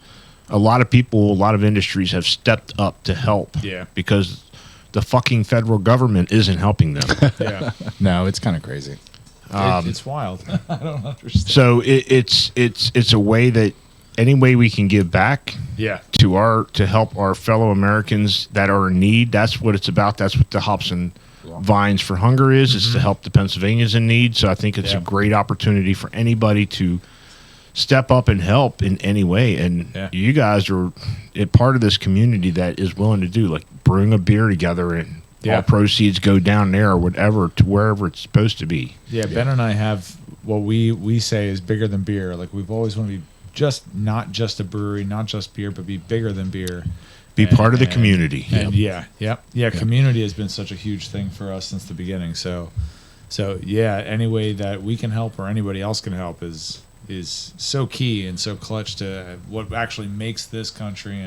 a lot of people, a lot of industries have stepped up to help. Yeah. Because the fucking federal government isn't helping them. Yeah. No, it's kind of crazy. It's wild. I don't understand. So it's a way that any way we can give back Yeah. to help our fellow Americans that are in need. That's what it's about. That's what the Hops and Vines for Hunger is. It's to help the Pennsylvanians in need. So I think it's Yeah. a great opportunity for anybody to step up and help in any way. And Yeah. you guys are a part of this community that is willing to do, like brewing a beer together, and Yeah. all proceeds go down there or whatever to wherever it's supposed to be. Yeah, Ben and I have what we say is bigger than beer. Like we've always wanted to be not just a brewery, not just beer, but be bigger than beer. Be part of the And- community. And community has been such a huge thing for us since the beginning. So yeah, any way that we can help or anybody else can help is so key and so clutch to what actually makes this country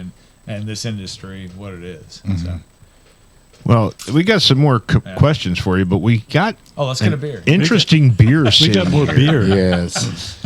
and this industry what it is. So. Well, we got some more questions for you, but we got Oh, let's get a beer. interesting beer We scene. got more beer. Yes.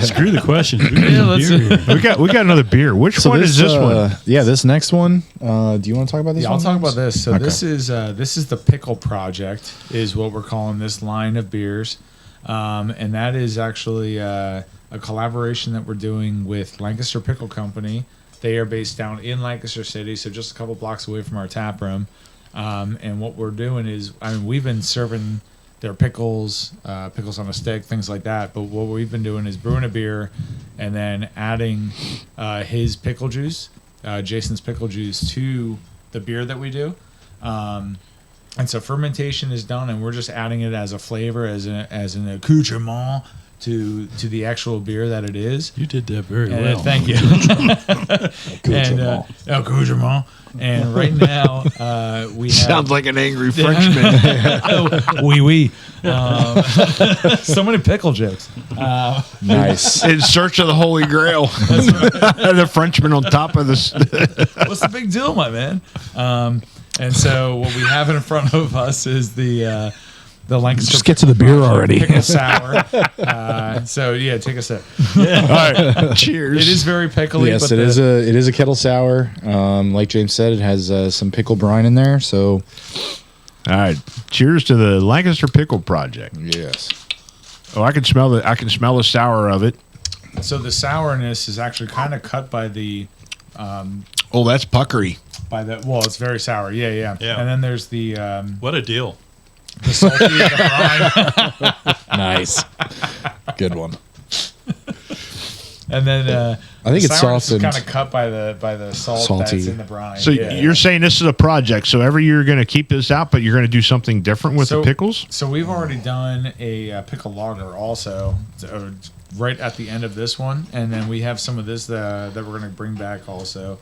Screw the questions. We got some let's- beer. we got another beer. Which one is this one? Yeah, this next one. Do you want to talk about this Yeah, one? I'll talk about this. So Okay. this is the Pickle Project, is what we're calling this line of beers, and that is actually a collaboration that we're doing with Lancaster Pickle Company. They are based down in Lancaster City, so just a couple blocks away from our tap room. And what we're doing is, we've been serving their pickles, pickles on a stick, things like that. But what we've been doing is brewing a beer and then adding his pickle juice, Jason's pickle juice, to the beer that we do. And so fermentation is done, and we're just adding it as a flavor, as an accoutrement to the actual beer that it is. You did that very And, well. thank you. And accoutrement. And right now we have Sounds like an angry Frenchman. oui oui. So many pickle jokes. Nice. In search of the Holy Grail. The Frenchman on top of this. What's the big deal, my man? And so what we have in front of us is the Lancaster. Just get to the beer already. Pickle sour. So yeah, take a sip. All right. Cheers. It is very pickly. Yes, but it is a kettle sour. Like James said, it has some pickle brine in there. So All right. Cheers to the Lancaster Pickle Project. yes, Oh, I can smell the sour of it. So the sourness is actually kind of cut by the Oh, that's puckery. well, it's very sour. Yeah. Yeah. And then there's the What a deal. salty, the brine. nice, good one. And then I think the it's sourness is softened. kind of cut by the salt Salty. that's in the brine. So you're saying this is a project. So every year you're going to keep this out, but you're going to do something different with the pickles? So we've already done a pickle lager also right at the end of this one, and then we have some of this that we're going to bring back also.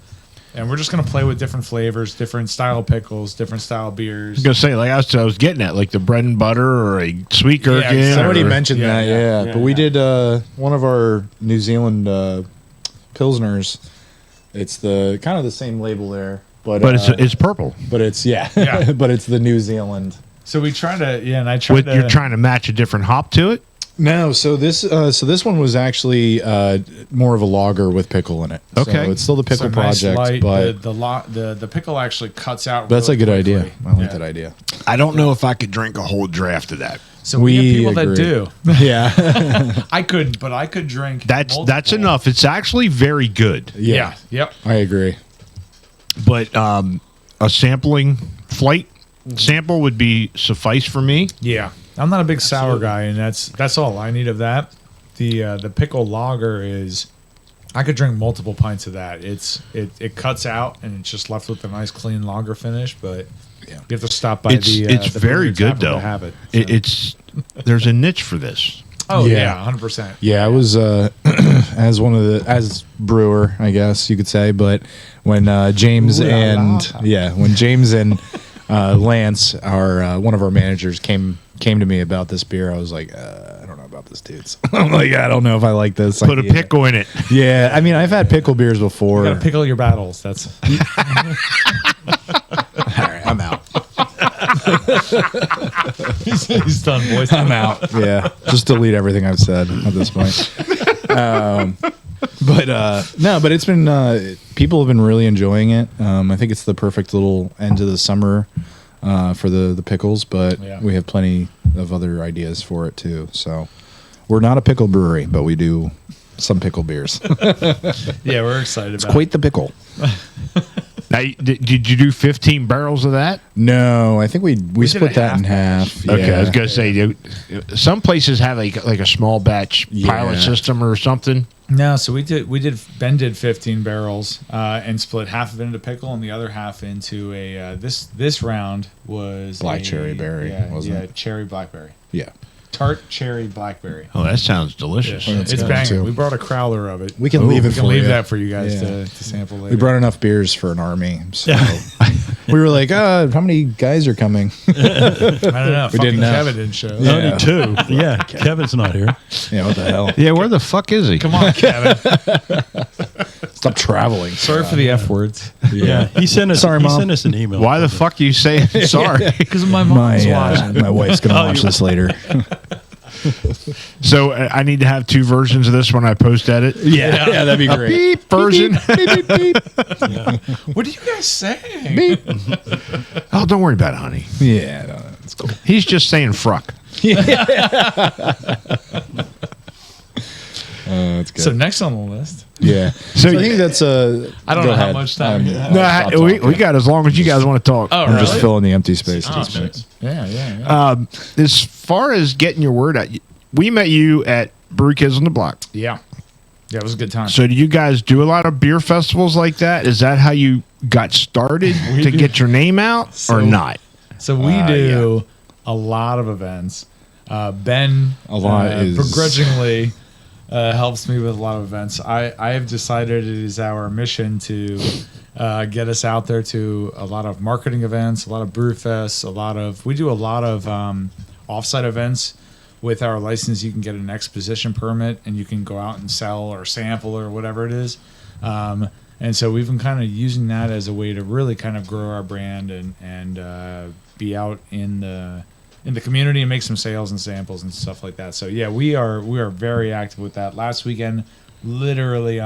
And we're just going to play with different flavors, different style pickles, different style beers. I was going to say, like I was getting at, like the bread and butter or a sweet gherkin. exactly. Somebody or- mentioned Yeah, that, yeah, yeah. yeah, But we yeah. did one of our New Zealand pilsners. It's the kind of the same label there, but it's purple. but it's Yeah. but it's the New Zealand. So we try to, and I tried to. You're trying to match a different hop to it? No, so this one was actually more of a lager with pickle in it. Okay. So it's still the pickle nice project, light, but the pickle actually cuts out. that's a really good idea. quickly. I like Yeah. that idea. I don't know if I could drink a whole draft of that. So we have people that agree. do. Yeah, I couldn't, but I could drink. That's multiple. enough. It's actually very good. Yeah. Yep. I agree. But a sampling flight sample would be suffice for me. Yeah. I'm not a big sour guy, and that's all I need of that. The pickle lager is. I could drink multiple pints of that. It cuts out, and it's just left with a nice clean lager finish. But Yeah. you have to stop by It's the very brewery good tap room though. to have it. It's there's a niche for this. Oh Yeah. yeah, 100%. Yeah, I was as brewer, I guess you could say, but when James Ooh la and when James and Lance, our one of our managers, came to me about this beer, I was like, I don't know about this, dudes. I'm like, I don't know if I like this. Put a idea. pickle in it. Yeah, I mean, I've had pickle beers before. You gotta pickle your battles. That's All right, I'm out. he's done, boys. I'm out. Yeah, just delete everything I've said at this point. But it's been people have been really enjoying it. I think it's the perfect little end to the summer for the pickles, but Yeah. we have plenty of other ideas for it too. So we're not a pickle brewery, but we do some pickle beers. Yeah, we're excited about Quite the pickle. Now, did you do 15 barrels of that? No, I think we did split a that in half half. Okay, Yeah. I was gonna say some places have like a small batch pilot Yeah. system or something. it. No, so Ben did 15 barrels and split half of it into pickle and the other half into a this round was Black cherry berry, wasn't it? cherry blackberry. Yeah. Tart cherry blackberry. Oh, that sounds delicious. Yeah. That's It's good, banging. too. We brought a crowler of it. We can Ooh, leave it We for can leave you. that for you guys Yeah. to sample later. We brought enough beers for an army, so we were like, how many guys are coming? I don't know. We didn't know. Kevin didn't show. Yeah. Only two. Yeah, Kevin's not here. Yeah, what the hell? Yeah, where the fuck is he? Come on, Kevin. Stop traveling. Sorry for the F words. Yeah, he sent us. Sorry, he Mom. sent us an email. Why the fuck are you saying sorry? Because my mom's watching. My wife's gonna watch this later. So I need to have two versions of this when I post edit. Yeah, that'd be great. Beep version. What are you guys saying? Oh, don't worry about it, honey. Yeah, no, that's cool. He's just saying fruck. That's good. So next on the list. yeah. So So I think that's I don't go know how ahead. much time you have. No, I'll stop we talking. got as long as you guys want to talk. Oh, I'm just really? filling the empty space. at Oh, this point. shit. Yeah. As far as getting your word out, we met you at Brewkids On The Block. Yeah, it was a good time. So do you guys do a lot of beer festivals like that? Is that how you got started to get your name out or not? So we do a lot of events. Ben A lot is- begrudgingly helps me with a lot of events. I have decided it is our mission to get us out there to a lot of marketing events, a lot of brew fests, we do a lot of offsite events. With our license, you can get an exposition permit and you can go out and sell or sample or whatever it is. And so we've been kind of using that as a way to really kind of grow our brand and be out in the community and make some sales and samples and stuff like that. So yeah, we are very active with that. Last weekend, literally,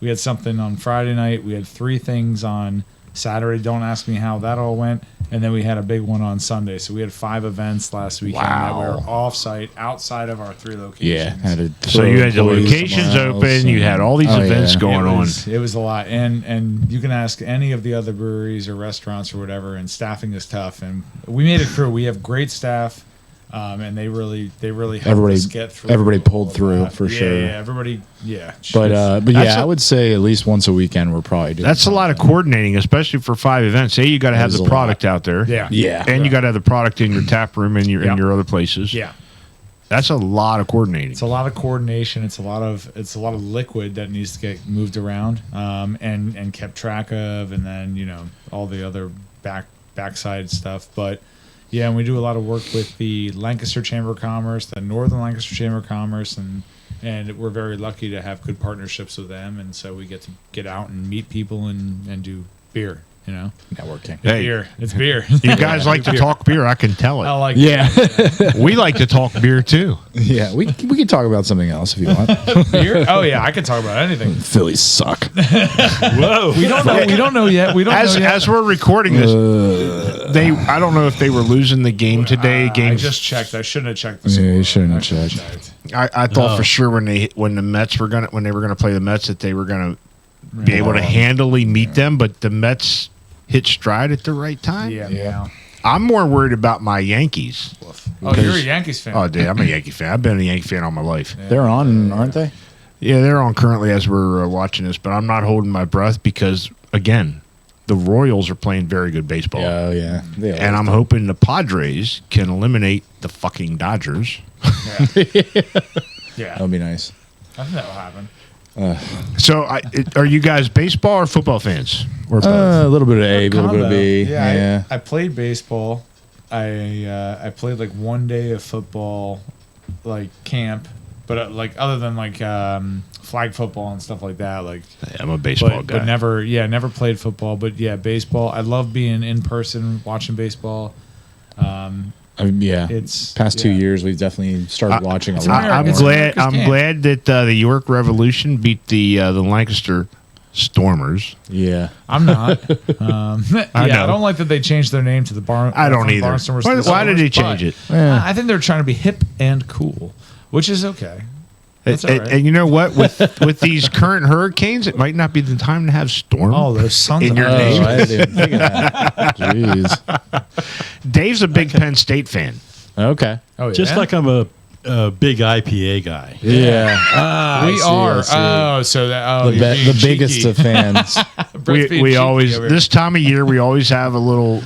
we had something on Friday night. We had 3 things on Saturday. Don't ask me how that all went. And then we had a big one on Sunday. So we had 5 events last weekend that were off-site outside of our 3 locations. Yeah. So you had the locations open. You had all these events going on. It was a lot. And you can ask any of the other breweries or restaurants or whatever, and staffing is tough. And we made it through. We have great staff. And they really helped us get through. Everybody pulled through that. for sure. Yeah, everybody. Yeah, But That's I would say at least once a weekend we're probably doing. That's a lot of coordinating, especially for 5 events. Hey, you got to have That is the a product lot. out there. Yeah. And you got to have the product in your tap room and in your other places. Yeah. That's a lot of coordinating. It's a lot of coordination. It's a lot of liquid that needs to get moved around, and kept track of, and then all the other backside stuff. But yeah, and we do a lot of work with the Lancaster Chamber of Commerce, the Northern Lancaster Chamber of Commerce, and we're very lucky to have good partnerships with them, and so we get to get out and meet people and do beer. networking. Hey, It's beer. you guys like to talk beer. I can tell I it. like Yeah, We like to talk beer too. yeah. We can talk about something else if you want. beer. Oh yeah, I can talk about anything. Phillies suck. Whoa. We don't know. We don't know yet. We don't know yet. As we're recording this, I don't know if they were losing the game today. I Games. just checked. I shouldn't have checked the Yeah, you score. shouldn't have I checked. I thought for sure when the Mets were when they were gonna play the Mets that they were gonna be able to handily meet them, but the Mets hit stride at the right time. Yeah. I'm more worried about my Yankees. Oh, you're a Yankees fan. Oh, dude, I'm a Yankee fan. I've been a Yankee fan all my life. They're on, aren't they? Yeah, they're on currently as we're watching this, but I'm not holding my breath because, again, the Royals are playing very good baseball. Oh yeah. They And I'm hoping the Padres can eliminate the fucking Dodgers. Yeah. That'll be nice. I think that'll happen. So, are you guys baseball or football fans? Or both? A little bit of A, a little bit of B. Yeah. Yeah. I played baseball. I played like one day of football, like camp, but like other than like flag football and stuff like that, like. I'm a baseball guy. But never played football. But yeah, baseball. I love being in person watching baseball. Yeah. It's Past 2 years, we've definitely started watching a lot. I'm It's glad. America's I'm game. glad that the York Revolution beat the Lancaster Stormers. Yeah. I'm not. I know. don't like that they changed their name to the Barn. I don't from either. Barnstormers to the Why did they Stormers, change but it? Yeah. I think they're trying to be hip and cool, which is okay. That's all right. And you know what? With these current hurricanes, it might not be the time to have storm. Oh, those sons in of your bitches. name. I didn't even think of that. Jeez. Dave's a big Penn State fan. Okay. Oh, yeah? Just like I'm a big IPA guy. Yeah. we are. I see. Oh, so that The, you're being the biggest cheeky. of fans. Brett's being We cheeky always over this time of year we always have a little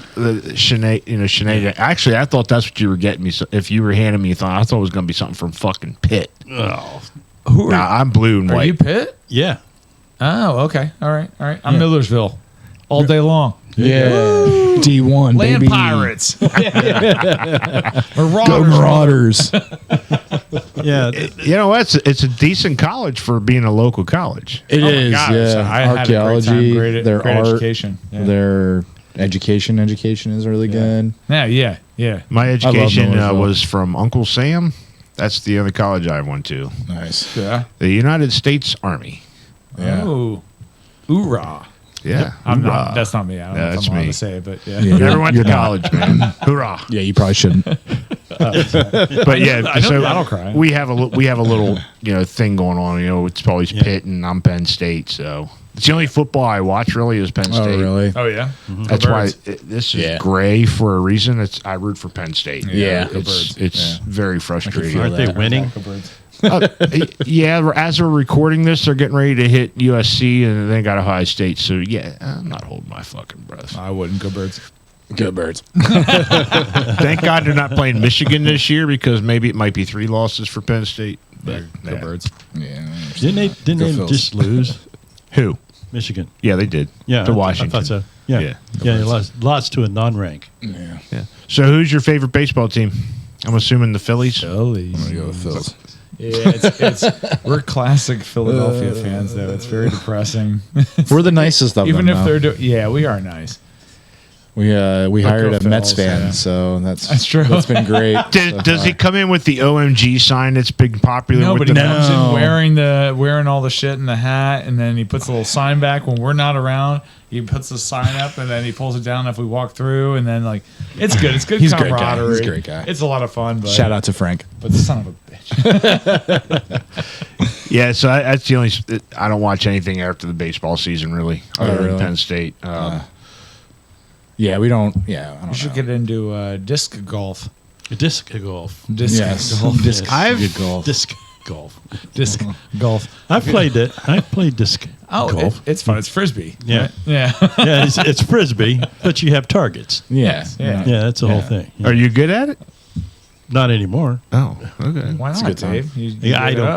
shenanigan. Actually, I thought that's what you were getting me. So if you were handing me, I thought it was going to be something from fucking Pitt. Oh, here. Who are, Nah, I'm blue and are white. you Pitt? yeah. Oh, okay. All right. I'm Millersville all day long. Yeah. D1, Land baby. Pirates. Marauders. Go Marauders. Yeah. You know what? It's a decent college for being a local college. It Oh my is, God, yeah. so I had a great Archaeology, time. Great their art, education. Yeah. their education is really good. Yeah. My education Millersville. was from Uncle Sam. That's the other college I went to. Nice. Yeah. The United States Army. Yeah. Oh, hoorah! Yeah. I'm Hoorah. not. That's not me. I don't know That's if I'm allowed me. to say it, but yeah. Yeah. Never went to You're not. college, man. Hoorah. Yeah, you probably shouldn't. But yeah, I know so Battle Cry. we have a little thing going on. It's always Pitt and I'm Penn State. So it's the only football I watch really is Penn State. Oh, really? Oh yeah. That's Go why Birds. this is Yeah. gray for a reason. I root for Penn State. Yeah. Go Birds. It's very frustrating. feel Aren't they that. winning? Go Birds. Yeah, as we're recording this, they're getting ready to hit USC and they got Ohio State. So yeah, I'm not holding my fucking breath. I wouldn't. Go Birds. Go Birds. Thank God they're not playing Michigan this year because maybe it might be 3 losses for Penn State. But, Go Birds. Yeah. Didn't Go they Phils. just lose? Who? Michigan. Yeah, they did. Yeah, to I Washington. thought so. Yeah, Yeah. they lost to a non-rank. Yeah. Yeah. So, who's your favorite baseball team? I'm assuming the Phillies. I'm gonna go with Phils. Yeah, we're classic Philadelphia fans, though. It's very depressing. We're the nicest of Even them. if though. they're we are nice. We hired a go Mets Phils, fan, yeah. so that's true. That's been great. Does he come in with the OMG sign that's been popular? No, with but he the comes in wearing all the shit in the hat, and then he puts a little sign back when we're not around. He puts the sign up, and then he pulls it down if we walk through, and then it's good. It's good He's a great guy. camaraderie. He's a great guy. It's a lot of fun. But, Shout out to Frank. but son of a bitch. Yeah, so that's the only. I don't watch anything after the baseball season, really, other than really? Penn State. Yeah, we don't. Yeah, I You don't should know. get into disc golf. Disc golf. Disc Yes. golf. Disc I've- golf. Disc golf. Disc golf. I've played it. I've played disc golf. It's fun. It's frisbee. Yeah. right? Yeah. Yeah, it's frisbee, but you have targets. Yeah, Yeah. Yeah, that's the whole Yeah. thing. Are you good at it? Not anymore. Oh, okay. Why It's a not, good time. Dave? You Yeah, I gave it don't.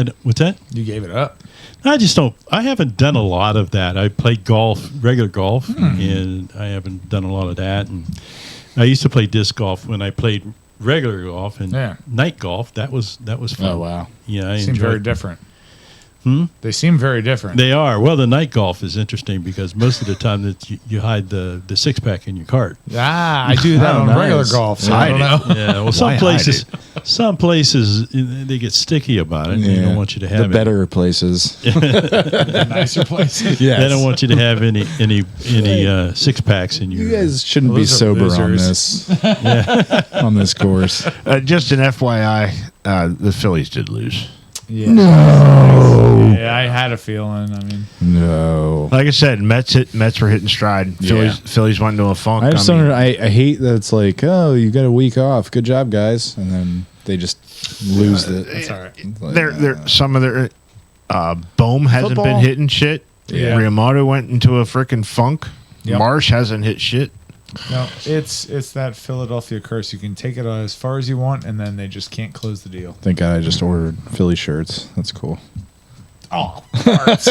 up. What's that? You gave it up. I just don't. I haven't done a lot of that. I played golf, regular golf, and I haven't done a lot of that. And I used to play disc golf when I played regular golf and Yeah. night golf. That was fun. Oh wow. Yeah, I Seem very enjoyed. different. They seem very different. They are. Well, the night golf is interesting because most of the time that you hide the 6-pack in your cart. I do that Oh, on nice. regular golf, so I don't Hide know. Yeah. Well, Why hide some places they get sticky about it. And they don't want you to have the it. better places. The nicer places. Yes. They don't want you to have any 6-packs in your. You guys shouldn't be Those are sober on losers. this. On this course. Just an FYI, the Phillies did lose. Yeah. No. Yeah, I had a feeling. I mean, No. Like I said, Mets were hitting stride. Phillies went into a funk. I just I hate that it's like, oh, you got a week off. Good job, guys. And then they just lose it. it's all right. It's like, They're some of their Bohm hasn't Football. been hitting shit. Yeah. Riamato went into a freaking funk. Yep. Marsh hasn't hit shit. No, it's that Philadelphia curse. You can take it as far as you want, and then they just can't close the deal. Thank God I just ordered Philly shirts. That's cool. Oh, parts.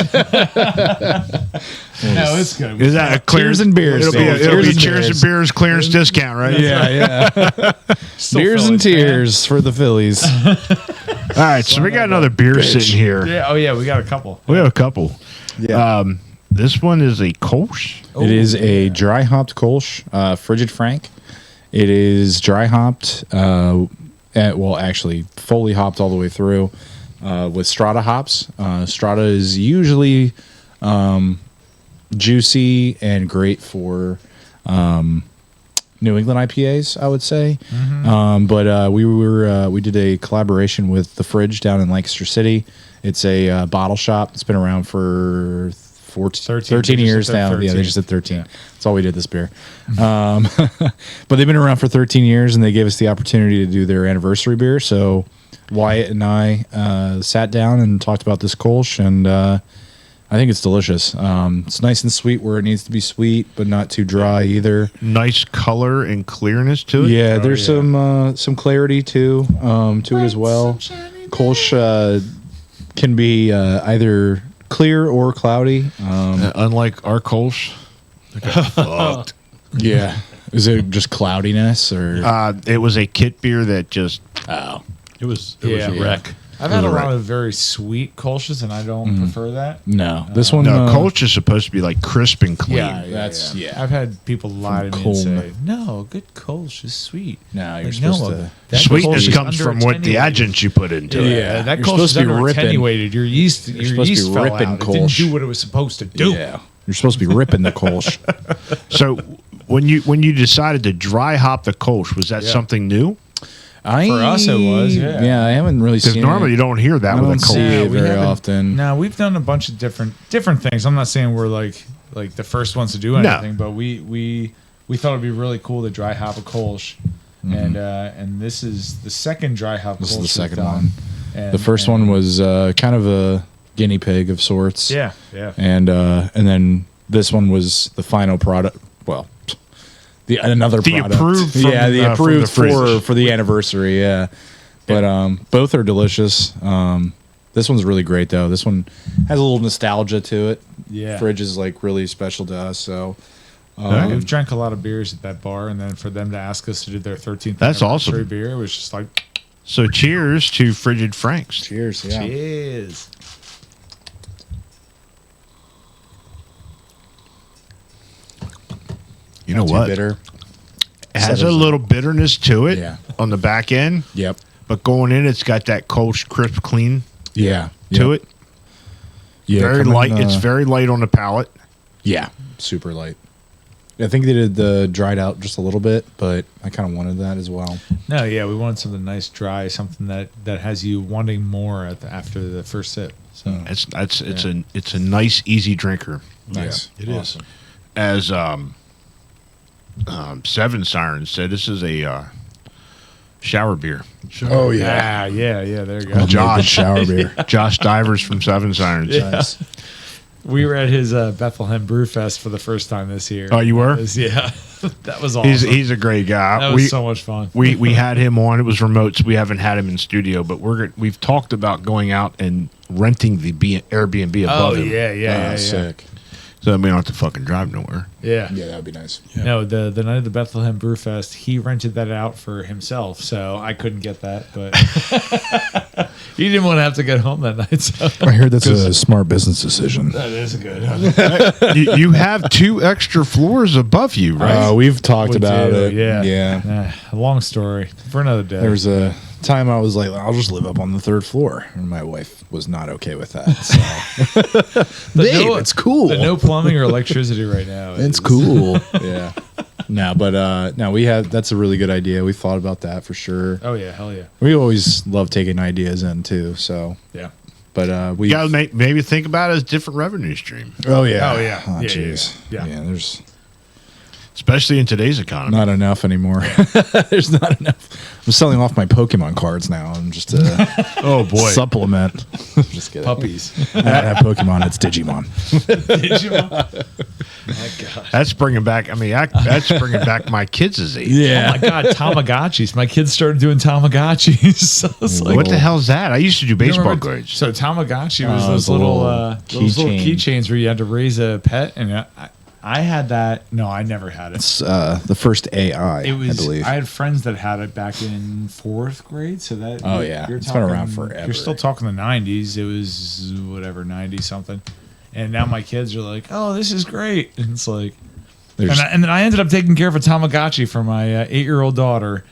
No, it's good. Is that a clearance Cheers and beers. It'll be, Cheers it'll be and cheers beers. and beers clearance discount, right? Yeah. Beers and Phillies, tears for the Phillies. All right, so we got another beer sitting here. Yeah. Oh, yeah. We got a couple. We have a couple. Yeah. This one is a Kolsch. It is a dry hopped Kolsch, Frigid Frank. It is dry hopped, actually fully hopped all the way through with Strata hops. Strata is usually juicy and great for New England IPAs, I would say. But we did a collaboration with The Fridge down in Lancaster City. It's a bottle shop. It's been around for 13 years now. 13. Yeah, they just said 13. Yeah. That's all we did this beer. But they've been around for 13 years, and they gave us the opportunity to do their anniversary beer. So Wyatt and I sat down and talked about this Kolsch, and I think it's delicious. It's nice and sweet where it needs to be sweet, but not too dry either. Nice color and clearness to it. Yeah, there's some clarity to it as well. Kolsch can be either clear or cloudy. Unlike our Kolsch. Fucked. Yeah. Is it just cloudiness or? It was a kit beer that just It was Yeah. a wreck. I've had a Right. lot of very sweet Kolsch's, and I don't prefer that. No, this one. no Kolsch is supposed to be like crisp and clean. That's I've had people lie to me and Colm. say, "No, good Kolsch is sweet." No, you're Like, supposed no, to. that Sweetness Kolsch is comes from what the under-attenuated. adjunct you put into it. Yeah. that You're Kolsch supposed is to be ripping. under-attenuated. Your yeast supposed to be fell ripping out. It Kolsch. didn't do what it was supposed to do. Yeah, you're supposed to be ripping the Kolsch. So when you decided to dry hop the Kolsch, was that something new? For us, it was, yeah. Yeah, I haven't really Because seen normally it. you don't hear that I with a don't see Kolsch. it we very haven't- often. No, we've done a bunch of different things. I'm not saying we're like the first ones to do anything, but we thought it'd be really cool to dry hop a Kolsch, and this is the second dry hop. This is Kolsch the we've second done. one. And, The first one was kind of a guinea pig of sorts. yeah. And then this one was the final product. Well, another The product. approved from, yeah, the from approved the fridge. for the anniversary. Yeah, but both are delicious. This one's really great though. This one has a little nostalgia to it. Yeah. Fridge is like really special to us. So We've drank a lot of beers at that bar, and then for them to ask us to do their 13th That's anniversary awesome. beer, it was just like, So cheers to Frigid Franks. cheers. Yeah. cheers. You know Not too what? bitter. It has a Settles little bitterness to it Yeah. on the back end, Yep. but going in, it's got that Kolsch crisp clean Yeah. to it. Yeah. Very coming, light. It's very light on the palate. Yeah, super light. I think they did the dried out just a little bit, but I kind of wanted that as well. No, yeah, we wanted something nice, dry, something that has you wanting more after the first sip. So It's a nice, easy drinker. Nice. It is. Awesome. As Seven Sirens said, this is a shower beer. Oh yeah. yeah. There you go. Homemade Josh. shower beer. Josh Divers from Seven Sirens. Nice. We were at his Bethlehem Brew Fest for the first time this year. Oh, you were? Yeah, that was awesome. He's a great guy. that was so much fun. we had him on. It was remote, so we haven't had him in studio. But we've talked about going out and renting the Airbnb above him. yeah. Sick. So that we don't have to fucking drive nowhere. Yeah. Yeah, that would be nice. No, the night of the Bethlehem Brew Fest, he rented that out for himself, so I couldn't get that, but he didn't want to have to get home that night. So I heard that's a smart business decision. that is good. you have 2 extra floors above you, right? We've talked about it. Yeah. Yeah. A long story for another day. There was a time I was like, I'll just live up on the 3rd floor. And my wife was not okay with that. So. Babe, it's cool. The no plumbing or electricity right now. It's cool. Yeah. No, but that's a really good idea. We thought about that for sure. Oh yeah, hell yeah. We always love taking ideas in too. So, Yeah. but we You gotta maybe think about it as a different revenue stream, Oh yeah. Oh, yeah. Oh Yeah, jeez. yeah. There's especially in today's economy. not enough anymore. There's not enough. I'm selling off my Pokemon cards now. I'm just Oh boy, supplement. Just kidding. Puppies. I don't have Pokemon. It's Digimon. Digimon. My God. that's bringing back. I mean, that's bringing back my kids' age. Oh my God, Tamagotchis. My kids started doing Tamagotchis. So it's like, What the hell's that? I used to do You baseball remember- cards. So Tamagotchi was Oh, those the little keychain. keychains where you had to raise a pet, and I had that. No, I never had it. It's the first AI, It was. I believe. I had friends that had it back in 4th grade. So that. Oh, yeah. It's been around forever. You're still talking the 90s. It was whatever 90 something, and now my kids are like, "Oh, this is great," and it's like. And then I ended up taking care of a Tamagotchi for my 8-year-old daughter.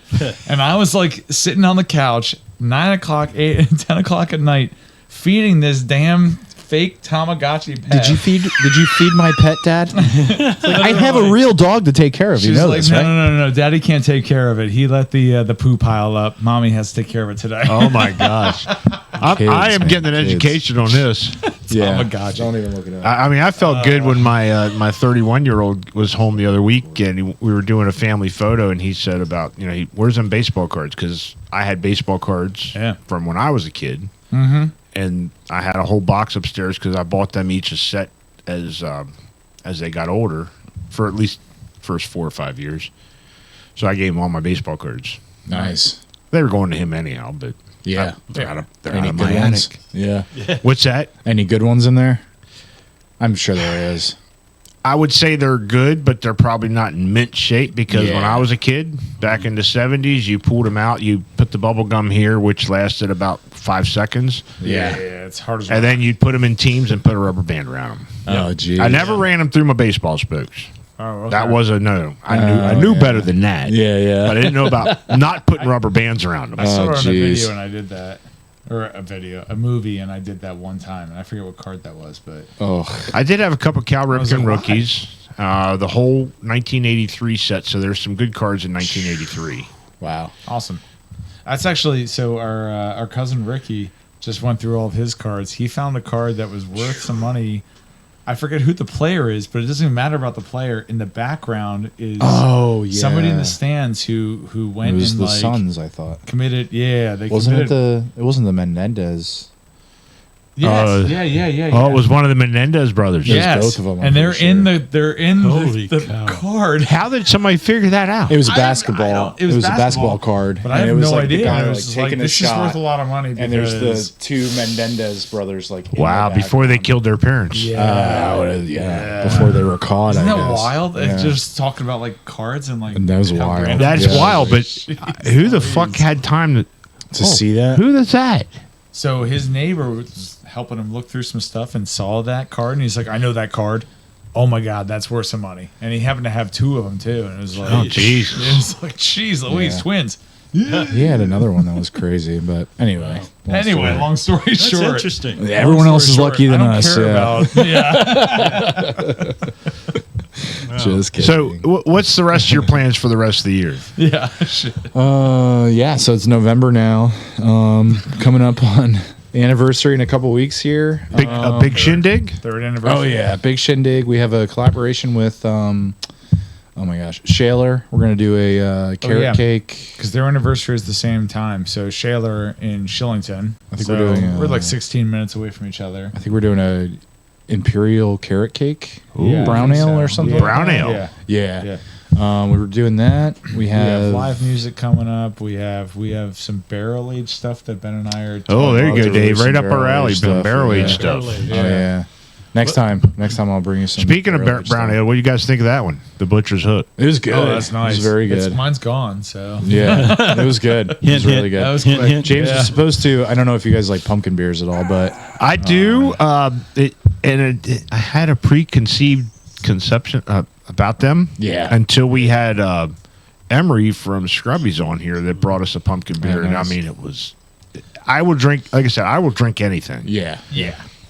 And I was like sitting on the couch, 9 o'clock, 10 o'clock at night, feeding this damn fake Tamagotchi pet. Did you feed my pet, Dad? I have a real dog to take care of. She's You know like, this, no, right? no, Daddy can't take care of it. He let the poo pile up. Mommy has to take care of it today. Oh my gosh, I am man, getting an kids. education on this. Yeah. Tamagotchi. Don't even look it up. I mean, I felt good when my 31-year-old was home the other week, and we were doing a family photo, and he said about where's them baseball cards, because I had baseball cards from when I was a kid, and I had a whole box upstairs because I bought them each a set as they got older, for at least first 4 or 5 years. So I gave him all my baseball cards. Nice. They were going to him anyhow, but Yeah. they're out of Any my good ones? attic. Yeah. What's that? Any good ones in there? I'm sure there is. I would say they're good, but they're probably not in mint shape, because when Yeah. I was a kid, back in the 70s, you pulled them out, you put the bubble gum here, which lasted about 5 seconds, Yeah, it's hard as and then you'd put them in teams and put a rubber band around them. Oh, geez. I never ran them through my baseball spokes. Oh, okay. That was a no. I knew better than that. Yeah, yeah. But I didn't know about not putting rubber bands around them. I saw it on a jeez. video and I did that. Or a movie, and I did that one time. And I forget what card that was, but Oh, I did have a couple Cal was like, Ripken why? rookies, the whole 1983 set, so there's some good cards in 1983. wow. awesome. That's actually so. Our cousin Ricky just went through all of his cards. He found a card that was worth some money. I forget who the player is, but it doesn't even matter about the player. In the background is somebody in the stands who went It was and the like Suns, I thought. committed. Yeah, they Wasn't committed. it wasn't the Menendez. Yes. Yeah. Oh, it was one of the Menendez brothers. Yes. both of them, I'm and they're pretty in sure. they're in Holy the cow. card. How did somebody figure that out? It was a I don't- basketball. it was a basketball card. But I and have it was no like the idea. guy, It like, was just taking a this is shot, worth a lot of money. and there's because- the two Menendez brothers like in Wow, the before they background. killed their parents. Yeah, before they were caught. Isn't I that guess. wild? Yeah. It's just talking about like cards and like And that was how wild. random- That's Yeah. wild, but who the fuck had time to see that. Who is that? So his neighbor was helping him look through some stuff and saw that card, and he's like, "I know that card. Oh my god, that's worth some money." And he happened to have two of them too, and it was like, Oh, Jesus. It was like, "Jeez, Louise, Yeah. twins." He had another one that was crazy, but anyway. Anyway, long story That's short, interesting. Yeah, everyone long else is story lucky short, than I don't us. care Yeah. about- Just kidding. So, what's the rest of your plans for the rest of the year? yeah. Shit. Yeah, so it's November now. Coming up on the anniversary in a couple weeks here. A big shindig? Third anniversary. Oh yeah, big shindig. We have a collaboration with oh my gosh, Shaler. We're gonna do a carrot yeah. cake. Because their anniversary is the same time. So Shaler in Shillington. I think so we're doing, we're like 16 minutes away from each other. I think we're doing a imperial carrot cake, Yeah, I brown think ale so. or something. Yeah. Brown ale. Yeah. Yeah. Yeah. We were doing that. We We have have, live music coming up. We have some barrel aged stuff that Ben and I are. Oh, there you Love go, to Dave. release Right some up our alley. barrel-aged Been stuff, barrel aged yeah. stuff. Barrel-aged. Oh yeah. Next time I'll bring you some. Speaking of barrel-aged brown stuff. ale, what do you guys think of that one? The Butcher's Hook. It was good. Oh, that's nice. It was very good. Mine's gone. So Yeah, it was good. It was Hint, really hint. good. That was Hint, quick. hint. James Yeah. was supposed to. I don't know if you guys like pumpkin beers at all, but I do. I had a preconceived conception about them. Yeah. Until we had Emery from Scrubbies on here that brought us a pumpkin beer, and I nice. mean, it was. I will drink. Like I said, I will drink anything. yeah,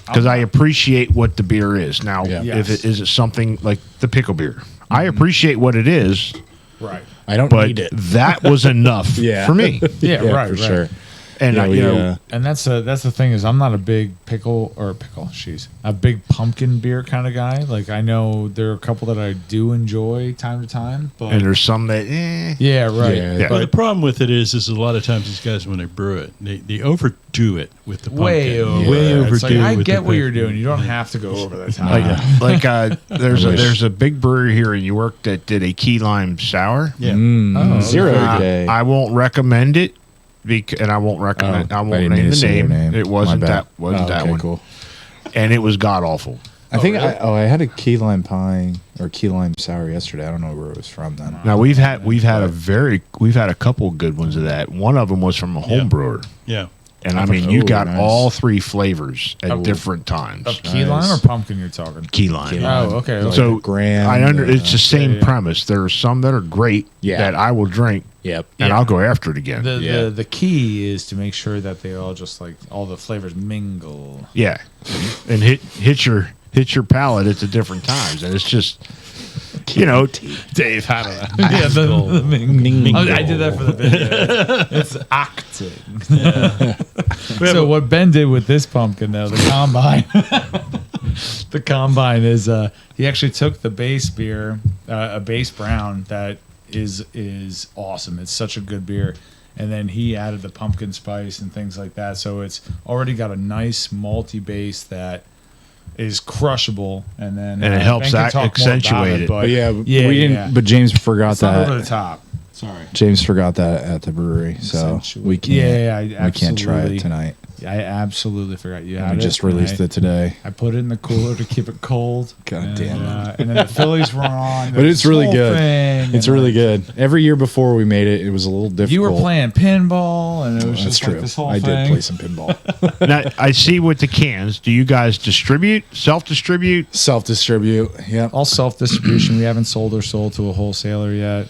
Because I appreciate what the beer is. Now, Yeah. if Yes. it is it something like the pickle beer, I appreciate what it is, right. I don't but need it. that was enough Yeah. for me. Yeah, right. for right. sure. And Yeah, you know, And that's the thing is I'm not a big a big pumpkin beer kind of guy. Like I know there are a couple that I do enjoy time to time, but and there's some that yeah, right. Yeah. Yeah. Well, the problem with it is a lot of times these guys, when they brew it, they overdo it with the pumpkin. Way over. Way It's overdo like, I with get the what you're pumpkin. doing. You don't have to go over the top. there's a big brewery here in York that did a key lime sour. Yeah. Oh, Zero Uh, day. I won't recommend it, and I won't recommend. Oh, I I won't didn't name need to the say your name. name. It wasn't My bad. that Okay, one, Cool. and it was god awful. I think really? I had a key lime pie or key lime sour yesterday. I don't know where it was from then. Now we've had a couple good ones of that. One of them was from a home Yeah. brewer, Yeah. and I mean you Ooh, got nice. all three flavors at Oh. different times. Of key Nice. lime or pumpkin you're talking? Key lime. Key lime. Oh, okay. Like So the Grand, it's the same yeah. premise. There are some that are great Yeah. that I will drink, Yep. and Yeah. I'll go after it again. Yeah. The key is to make sure that they all just like all the flavors mingle. Yeah, and hit your palate at the different times, and it's just Dave, how do that? Yeah, the mingle. Oh, I did that for the video. It's acting. So what Ben did with this pumpkin, though, the combine, the combine is he actually took the base beer, a base brown that is awesome. It's such a good beer. And then he added the pumpkin spice and things like that. So it's already got a nice malty base that is crushable. And then And it helps Ben can that talk more about accentuate it. But But yeah, we didn't. yeah. But James forgot It's not over the that. top. Sorry. James forgot that at the brewery, so Essentially. we can't. Yeah, we can't try absolutely. it tonight. I absolutely forgot you had We it. just and released it today. I put it in the cooler to keep it cold. God and, damn it. And then the Phillies were on. But it's really Whole good. thing, It's and, really like, good. Every year before we made it, it was a little difficult. You were playing pinball, and it was That's just true. like this whole I thing. did play some pinball. Now, I see with the cans. Do you guys distribute, self-distribute? Self-distribute. Yep. All self-distribution. We haven't sold to a wholesaler yet.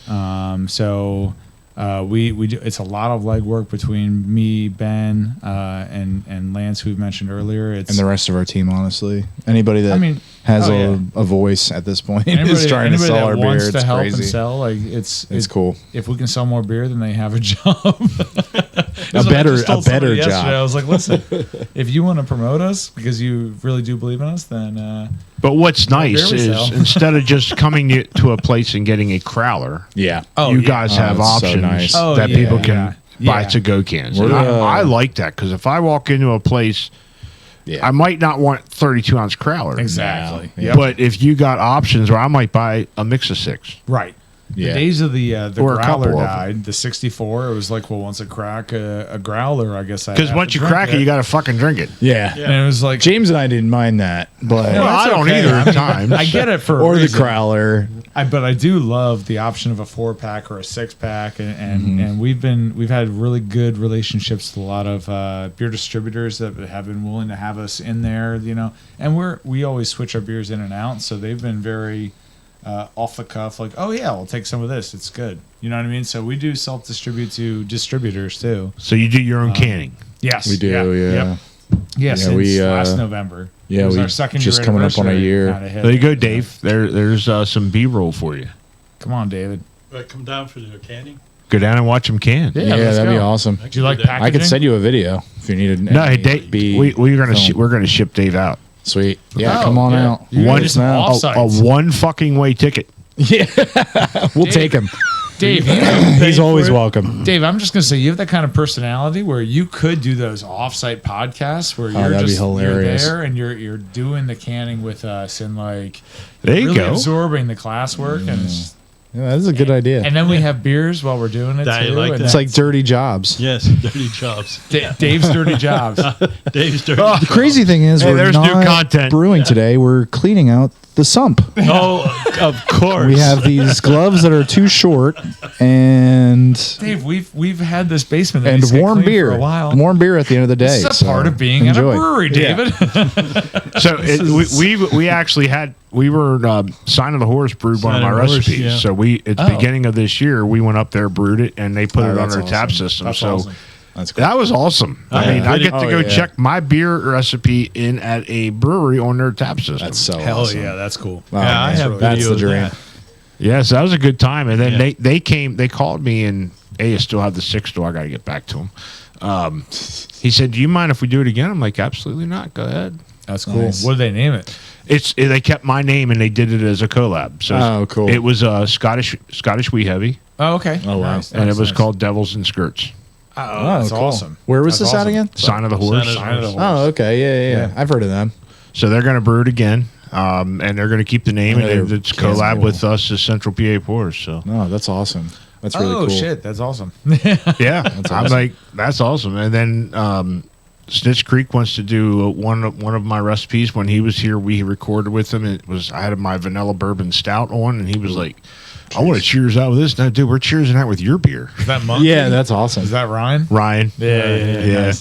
We do. It's a lot of legwork between me, Ben, and Lance, who we mentioned earlier. It's And the rest of our team, honestly. Anybody that has a voice at this point is trying to sell that our beer. wants It's to help crazy. and sell. Like it's cool. If we can sell more beer, then they have a job. A better job. I was like, listen, if you want to promote us because you really do believe in us, then But what's nice beer we is sell. instead of just coming to a place and getting a crowler, Yeah. you guys have Oh, it's so options nice. Oh, that yeah, people can yeah. buy Yeah. to-go cans. We're, And I like that because if I walk into a place, Yeah. I might not want 32-ounce growler. Exactly. No. Yep. But if you got options where I might buy a mix of 6. Right. Yeah. The days of the Or a growler couple of died. The 64. It was like, well, once I crack a growler, I guess I Because have once to you drink crack it, you got to fucking drink it. Yeah. And it was like, James and I didn't mind that, but Well, I that's don't okay. either I at mean, times. I get it for a or the reason. growler. But I do love the option of a 4-pack or a 6-pack, and we've had really good relationships with a lot of beer distributors that have been willing to have us in there, and we always switch our beers in and out, so they've been very off the cuff, like, oh yeah, I'll take some of this, it's good, you know what I mean? So we do self-distribute to distributors too. So you do your own canning. Yes, We do, yeah. Yeah, since we, last November. yeah, It was we our second just year coming up on a anniversary, year. kinda hit There you it. go, Dave. There's some B-roll for you. Come on, David. Come down for the canning. Go down and watch them can. Yeah, Yeah, let's that'd be go. awesome. Do you like that. packaging? I could send you a video if you needed. No, hey, any Dave, B we're gonna film. we're gonna ship Dave out. Sweet. Yeah, Oh, come on yeah. out. You One guys some a offsites. one fucking way ticket. Yeah, we'll take him. Dave, He's always welcome. Dave, I'm just gonna say you have that kind of personality where you could do those offsite podcasts where you're that'd be just hilarious. you're there and you're doing the canning with us and like There you really go. absorbing the classwork Yeah, that's a good idea. and then we have beers while we're doing it I too. like and that. It's like dirty jobs. Yes, dirty jobs. Dave's dirty jobs. Dave's dirty. The crazy thing is, Hey, we're there's new not content. brewing today. We're cleaning out the sump. Oh, of course. We have these gloves that are too short, and Dave, we've had this basement that needs and to get warm cleaned beer. for a while. Warm beer at the end of the day. This is a so part of being enjoy. at a brewery, David. So we actually had we were Sign of the Horse brewed one of Sign my of the Horse, recipes. yeah. So we at the Oh. beginning of this year we went up there, brewed it, and they put Oh, it on that's their tap awesome. system. That's so awesome. That's cool. that was awesome. I Yeah. mean, I get to Oh, go yeah. check my beer recipe in at a brewery on their tap system. That's so Hell awesome. yeah, that's cool. Oh, Yeah, I man. have That's video the of dream. that. Yes, that was a good time. And then Yeah. they called me and I still have the 6 store. I got to get back to him. He said, "Do you mind if we do it again?" I'm like, "Absolutely not. Go ahead." That's cool. Nice. What did they name it? They kept my name and they did it as a collab. So Oh, cool. It was Scottish Wee Heavy, Oh, okay. Oh, wow. Nice, and nice, it was nice. called Devils and Skirts. Oh, that's cool. awesome. Where was That's this at awesome. again? Sign of the Horse. Sign of the Horse. Oh, okay. Yeah. I've heard of them. So they're going to brew it again, and they're going to keep the name, I know and they're it's cans collab people. with us as Central PA Pours. So Oh, that's awesome. That's really Oh cool. shit, that's awesome. yeah, I'm awesome. like, that's awesome. And then Snitch Creek wants to do one of my recipes. When he was here, we recorded with him. I had my vanilla bourbon stout on, and he was like, "I want to cheers out with this." No, dude, we're cheersing out with your beer, Is that Monkey? Yeah, that's awesome. Is that Ryan? Ryan. Yeah.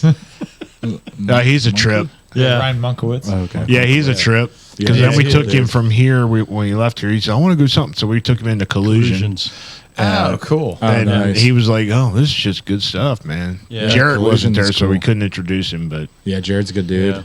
Yeah. He's a trip. Yeah. Ryan Monkowitz. Okay. Yeah, he's a trip. Because Yeah, then we he took is. him from here. When he left here, he said, "I want to go something." So we took him into Collusion. Collusions. Oh, cool. Oh, And nice. he was like, "Oh, this is just good stuff, man." Yeah. Jarrett wasn't Collusion's there, so we cool. couldn't introduce him. But Yeah, Jared's a good dude. Yeah.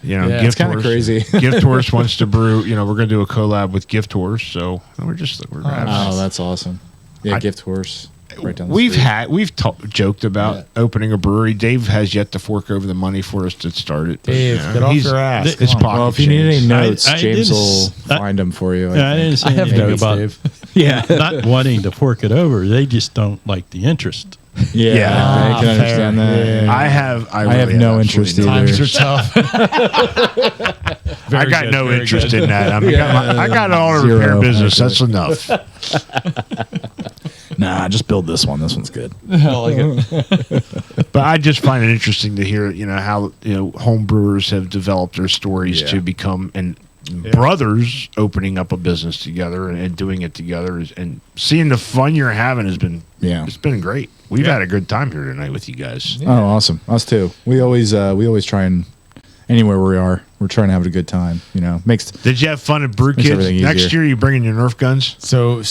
you know, Yeah, Gift it's kinda Horse- crazy. Gift Horse wants to brew. You know, we're going to do a collab with Gift Horse, so we're having Oh, that's awesome. Yeah, I- Gift Horse. Right down the We've street. joked about opening a brewery. Dave has yet to fork over the money for us to start it. But, Dave, you know, get off he's- your ass. His Come on. pocket Well, if you need any change. notes, I James didn't will s- find them for you. Yeah, I didn't say anything notes, about Dave. Yeah. not wanting to fork it over. They just don't like the interest. Yeah, Yeah. I can understand fair. that. Yeah. I I have really no absolutely interest no either. Times are tough. I got no interest in that. I mean, I got an auto Zero, repair business. actually. That's enough. Nah, just build this one. This one's good. But I just find it interesting to hear, how home brewers have developed their stories Yeah. to become brothers opening up a business together and doing it together, and seeing the fun you're having has been it's been great. We've had a good time here tonight with you guys. Oh, awesome. Us too. We always try and anywhere we are, we're trying to have a good time. Makes. Did you have fun at everything Brewkids? Next easier. year, you bringing your Nerf guns? So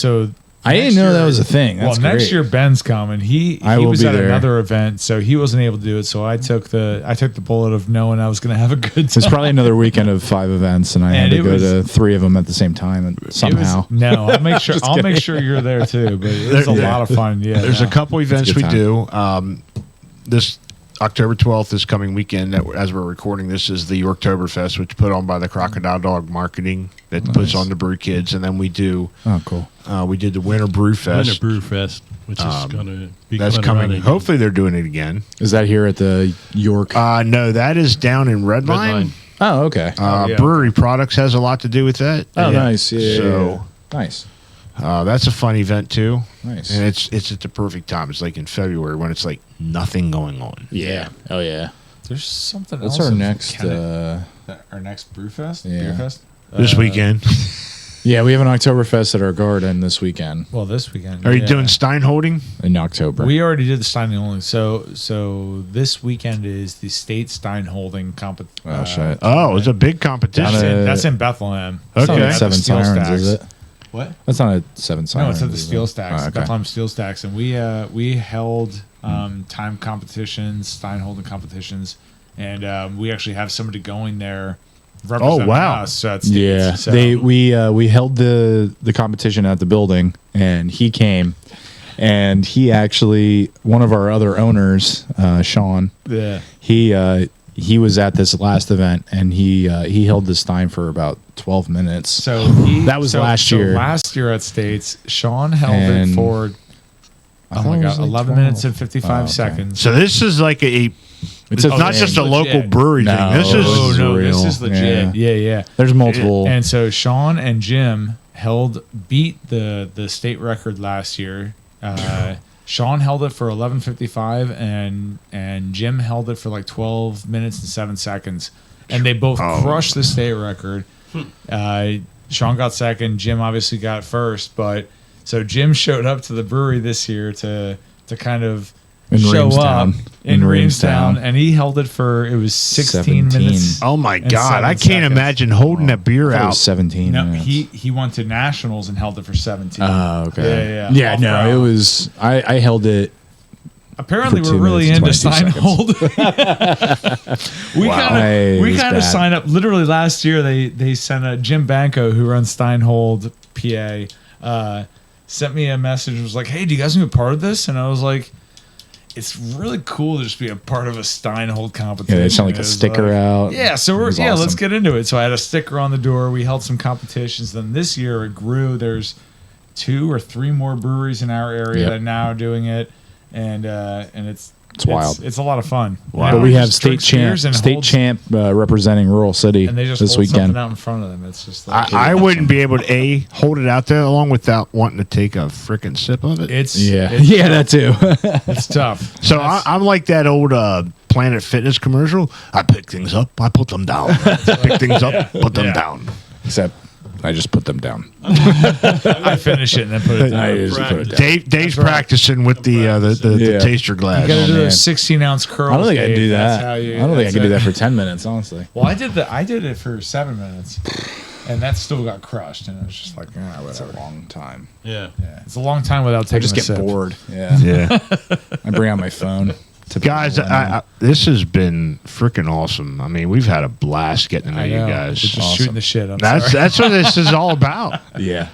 I didn't next know that year- was a thing. That's next great. year Ben's coming. He I will was be at there. another event, so he wasn't able to do it. So I took the bullet of knowing I was going to have a good time. It's probably another weekend of 5 events, and I had And to it go was- to 3 of them at the same time, and It was- somehow. no, I'll make sure. I'll make sure you're there too. But it was a lot of fun. Yeah, There's a couple events good we time. do. This October 12th, this coming weekend, as we're recording this, is the Yorktoberfest, which put on by the Crocodile Dog Marketing that puts on the Brew Kids, and then we do Oh, cool. we did the Winter Brew Fest. Winter Brew Fest. which is going to be That's coming. around Hopefully, they're doing it again. Is that here at the York? No, that is down in Redline. Line. Oh, okay. Brewery Products has a lot to do with that. Oh, nice. Yeah. So nice. that's a fun event too. Nice. And it's at the perfect time. It's like in February when it's like nothing going on. Yeah. Oh, yeah. There's something That's else. our in next. Canada. Our next Brewfest? Yeah. Beer Fest? This weekend. Yeah, we have an Oktoberfest at our garden this weekend Well, this weekend. Are you yeah. doing Stein holding? in October. We already did the Stein holding. So this weekend is the state Stein holding competition. Oh, shit. Oh, it's a big competition. That's in Bethlehem. Okay. Not At at the Seven Steel Sirens, Stacks. is it? What? That's not at Seven No, Sirens. it's at the is it? Steel Stacks, Oh, okay. Bethlehem Steel Stacks, and we held time competitions, Stein holding competitions, and we actually have somebody going there representing wow. us. So that's Yeah, so, we held the competition at the building, and he came, and he actually, one of our other owners, Sean, yeah. he was at this last event, and he held this Stein for about 12 minutes. So That was last year. Last year at States, Sean held And it for I oh thought my it god, was like 11 12. minutes and 55 Oh, okay. seconds. So this is like it's a not thing. just a Legit. local brewery No, thing. This Oh, is Oh is no, this real. is legit. Yeah. There's multiple. And so Sean and Jim beat the state record last year. Sean held it for 11:55, and Jim held it for like 12 minutes and 7 seconds, and they both crushed the state record. Sean got second. Jim obviously got first, but so Jim showed up to the brewery this year to kind of In show Reamstown. up in Reamstown, and he held it for 16 17. minutes. oh my And God! 7 I can't seconds. imagine holding that beer I thought it out. was 17 No, minutes. he went to nationals and held it for 17. Oh, okay. Yeah. Yeah, Off no, route. it was. I held it. Apparently, for we're 2 really into minutes and Stein 22 Hold. we Wow. kind It of was bad. signed up. Literally last year, they sent a Jim Banco, who runs Stein Hold PA, sent me a message. Was like, "Hey, do you guys want to be a part of this?" And I was like, "It's really cool to just be a part of a Stein Hold competition." Yeah, they sent like It a was sticker out. Yeah, so It we're was let's awesome. get into it. So I had a sticker on the door. We held some competitions. Then this year it grew. There's 2 or 3 more breweries in our area Yep. that are now doing it, and it's wild. It's a lot of fun. Wow. But we have Just state drinks champ, beers and state holds- champ representing Rural City and they just this hold weekend. something out in front of them. It's just like I wouldn't be able to hold it out there long without wanting to take a freaking sip of it. it's Yeah, it's, yeah, that too. it's tough. So I'm like that old Planet Fitness commercial. I pick things up, I put them down. Pick things up, put them Yeah. down. Except I just put them down. I finish it and then put it down. I usually put it down. Dave's practicing with the Yeah. taster glass. You gotta do man. those 16-ounce curls. I don't think I can Dave. do That's that. how you- I don't think I that's can do it. that for 10 minutes, honestly. Well, I did it for 7 minutes, and that still got crushed, and it was just like, That's a whatever. long time. Yeah. Yeah, it's a long time without I taking just a get sip. bored. Yeah. Yeah. I bring out my phone. Guys, this has been freaking awesome. I mean, we've had a blast getting to know I you know. guys. We're just Awesome. shooting the shit. I'm That's sorry. that's what this is all about. Yeah.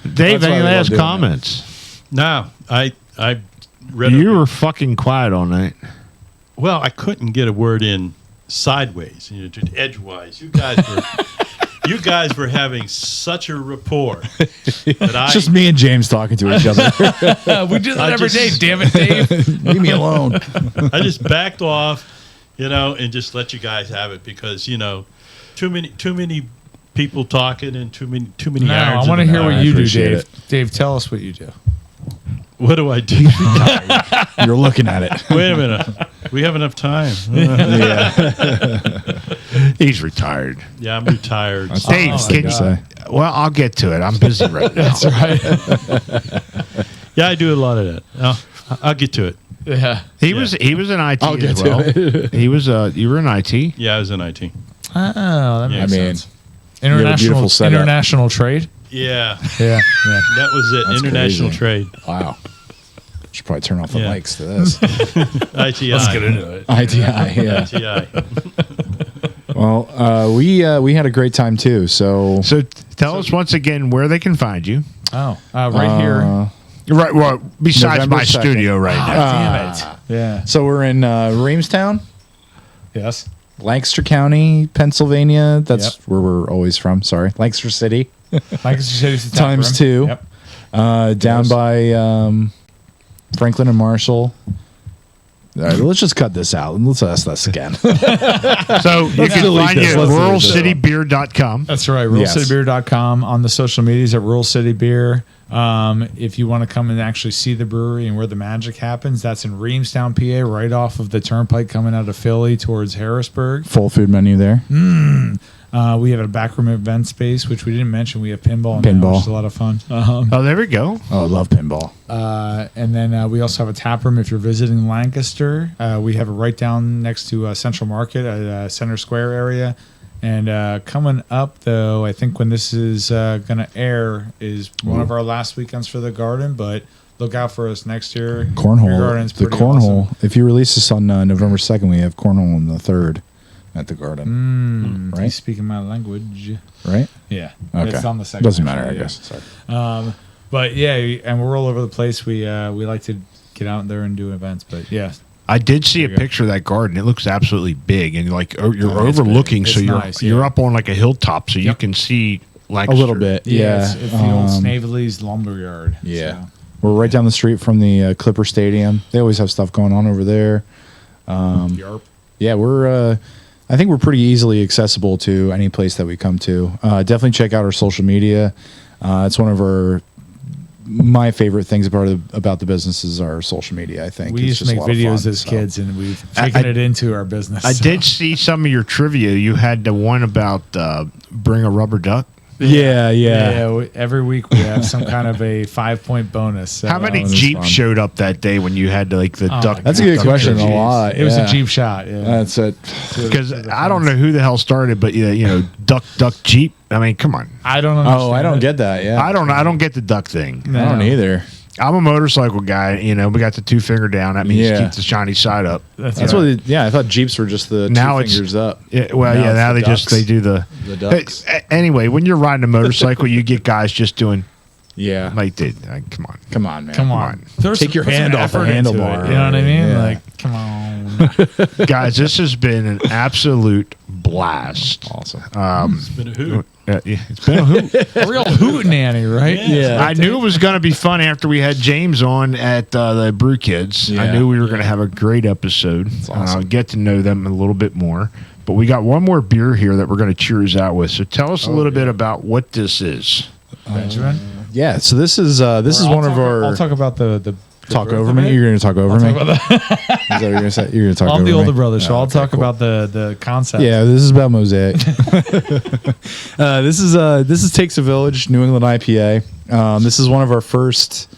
Dave, That's why any we love last doing it. comments? No, I read. You were fucking quiet all night. Well, I couldn't get a word in sideways, just edgewise. You guys were having such a rapport that I It's just me and James talking to each other. We do that I every just- day. Damn it, Dave. Leave me alone. I just backed off, and just let you guys have it because too many people talking and too many No, irons. I want to in the hear what fire. you do, appreciate Dave. it. Dave, tell us what you do. What do I do? You're looking at it. Wait a minute. We have enough time. Yeah. He's retired. Yeah, I'm retired. That's Dave, nice can to you- say. Well, I'll get to it. I'm busy right now. That's right. Yeah, I do a lot of that. I'll get to it. Yeah. He was in IT I'll get as to well. it. He was you were in IT. Yeah, I was in IT. Oh, that Yeah. makes I mean, sense. you have a beautiful setup. International trade. Yeah, Yeah. that was it. That's International crazy. trade. Wow. Should probably turn off the Yeah. mics to this. ITI. Let's get into it. ITI, yeah. ITI. Well, we had a great time too. So So tell us once again where they can find you. Oh, right here. Right. Well, besides November my 2nd. studio right now. Damn it. Yeah. So we're in Reamstown, Yes. Lancaster County, Pennsylvania. That's Yep. where we're always from. Sorry, Lancaster City. Lancaster City's the Times tap 2. room. Yep. Down Yes. by Franklin and Marshall. All right, let's just cut this out and let's ask this again. So you can delete find this. you at Let's delete this. ruralcitybeer.com. That's right. Yes. RuralCityBeer.com. On the social medias at Rural City Beer. If you want to come and actually see the brewery and where the magic happens, that's in Reamstown, PA, right off of the turnpike coming out of Philly towards Harrisburg. Full food menu there. We have a backroom event space, which we didn't mention. We have pinball, now, Pinball. which is a lot of fun. Oh, there we go. Oh, I love pinball. And then we also have a tap room if you're visiting Lancaster. We have it right down next to Central Market at Center Square area. And coming up, though, I think when this is going to air is one of our last weekends for the garden, but look out for us next year. Your Cornhole. garden's The pretty cornhole. awesome. If you release this on November 2nd, we have cornhole on the 3rd at the garden. Right? Speaking my language. Right? Yeah. Okay. It's on the second. Doesn't matter, actually, I yeah. guess. Sorry. But yeah, and we're all over the place. We like to get out there and do events. But yeah, I did see a There you go. picture of that garden. It looks absolutely big, and like you're it's overlooking, big. so It's you're nice, you're yeah. up on like a hilltop, so you Yep. can see like A little bit. Yeah. It's the old Snavely's Lumberyard. Yeah. So, We're right down the street from the Clipper Stadium. They always have stuff going on over there. Yarp. Yeah, we're. I think we're pretty easily accessible to any place that we come to. Definitely check out our social media. It's one of my favorite things about the business is our social media. I think We It's used to just a make lot of videos fun, as so. kids, and we've taken it into our business. I so. did see some of your trivia. You had the one about bring a rubber duck. Yeah. Yeah, every week we have some kind of a 5-point bonus. So How many was Jeeps fun. showed up that day when you had like the Oh duck? my That's a good duck question. trivia? A lot. It was yeah. a Jeep shot. Yeah. That's it. Because I don't know who the hell started, but duck Jeep. I mean, come on. I don't understand. Oh, I don't it. get that. Yeah. I don't get the duck thing. No. I don't either. I'm a motorcycle guy. We got the 2-finger down. That means Yeah. keep the shiny side up. That's right. what. I thought Jeeps were just the Now two it's- fingers up. Yeah, well, Now yeah. it's Now the they ducks. they do the ducks. Anyway, when you're riding a motorcycle, you get guys just doing Yeah. like they. Come on. Come on, man. Come on. Take your hand off the handlebar. You know what I mean? Yeah. Like, come on. Guys, this has been an absolute blast. Awesome. It's been a hoot. It's been a hoot. A real hootenanny, right? Yeah. I knew it was going to be fun after we had James on at the Brewkids. I Yeah. knew we were going to have a great episode. awesome. Get to know them a little bit more. But we got one more beer here that we're going to cheers out with. So tell us a little bit about what this is. Benjamin. Yeah. So this is one of our. I'll talk about the talk growth over of me. it. You're going to talk over me. Talk about Is that what you're going to say? You're going to talk I'm over the me? older brother, so Oh, I'll okay, talk cool. about the concept. Yeah, this is about Mosaic. This is Takes a Village New England IPA. This is one of our first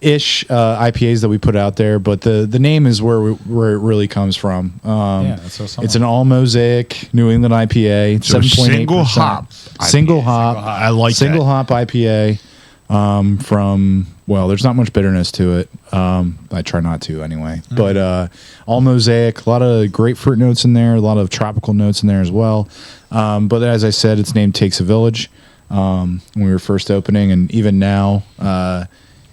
ish IPAs that we put out there, but the name is where it really comes from. that's so It's an all Mosaic New England IPA. So 7.8%. single hop IPA. Single hop. I like single that. hop IPA. There's not much bitterness to it. I try not to anyway. But all Mosaic, a lot of grapefruit notes in there, a lot of tropical notes in there as well. But as I said, its name Takes a Village. When we were first opening, and even now,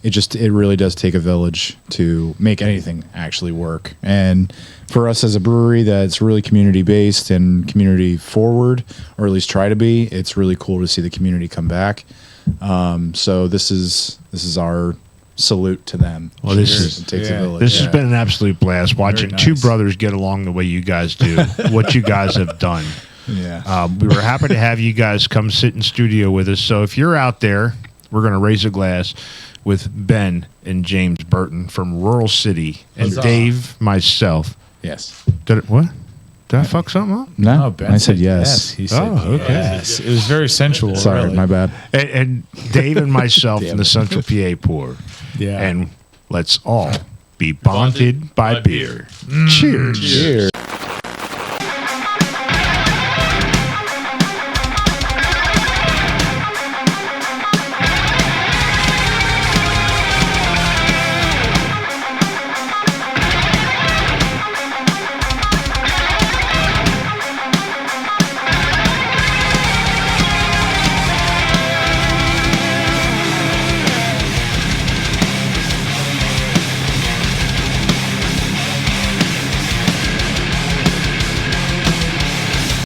it really does take a village to make anything actually work. And for us as a brewery that's really community based and community forward, or at least try to be, it's really cool to see the community come back. So this is our salute to them. Well, this Cheers. is- It takes yeah. a village. This has been an absolute blast watching Very two nice. brothers get along the way you guys do, what you guys have done. Yeah. We were happy to have you guys come sit in studio with us. So if you're out there, we're going to raise a glass with Ben and James Burton from Rural City and Huzzah. Dave, myself. Yes. What? Did I fuck something up? No, Oh, Ben I said yes. He said Oh, okay. yes. It was very sensual. Sorry, really. my bad. And Dave and myself Damn from the it. Central PA Pour. Yeah. And let's all be bonded by beer. Cheers. Cheers.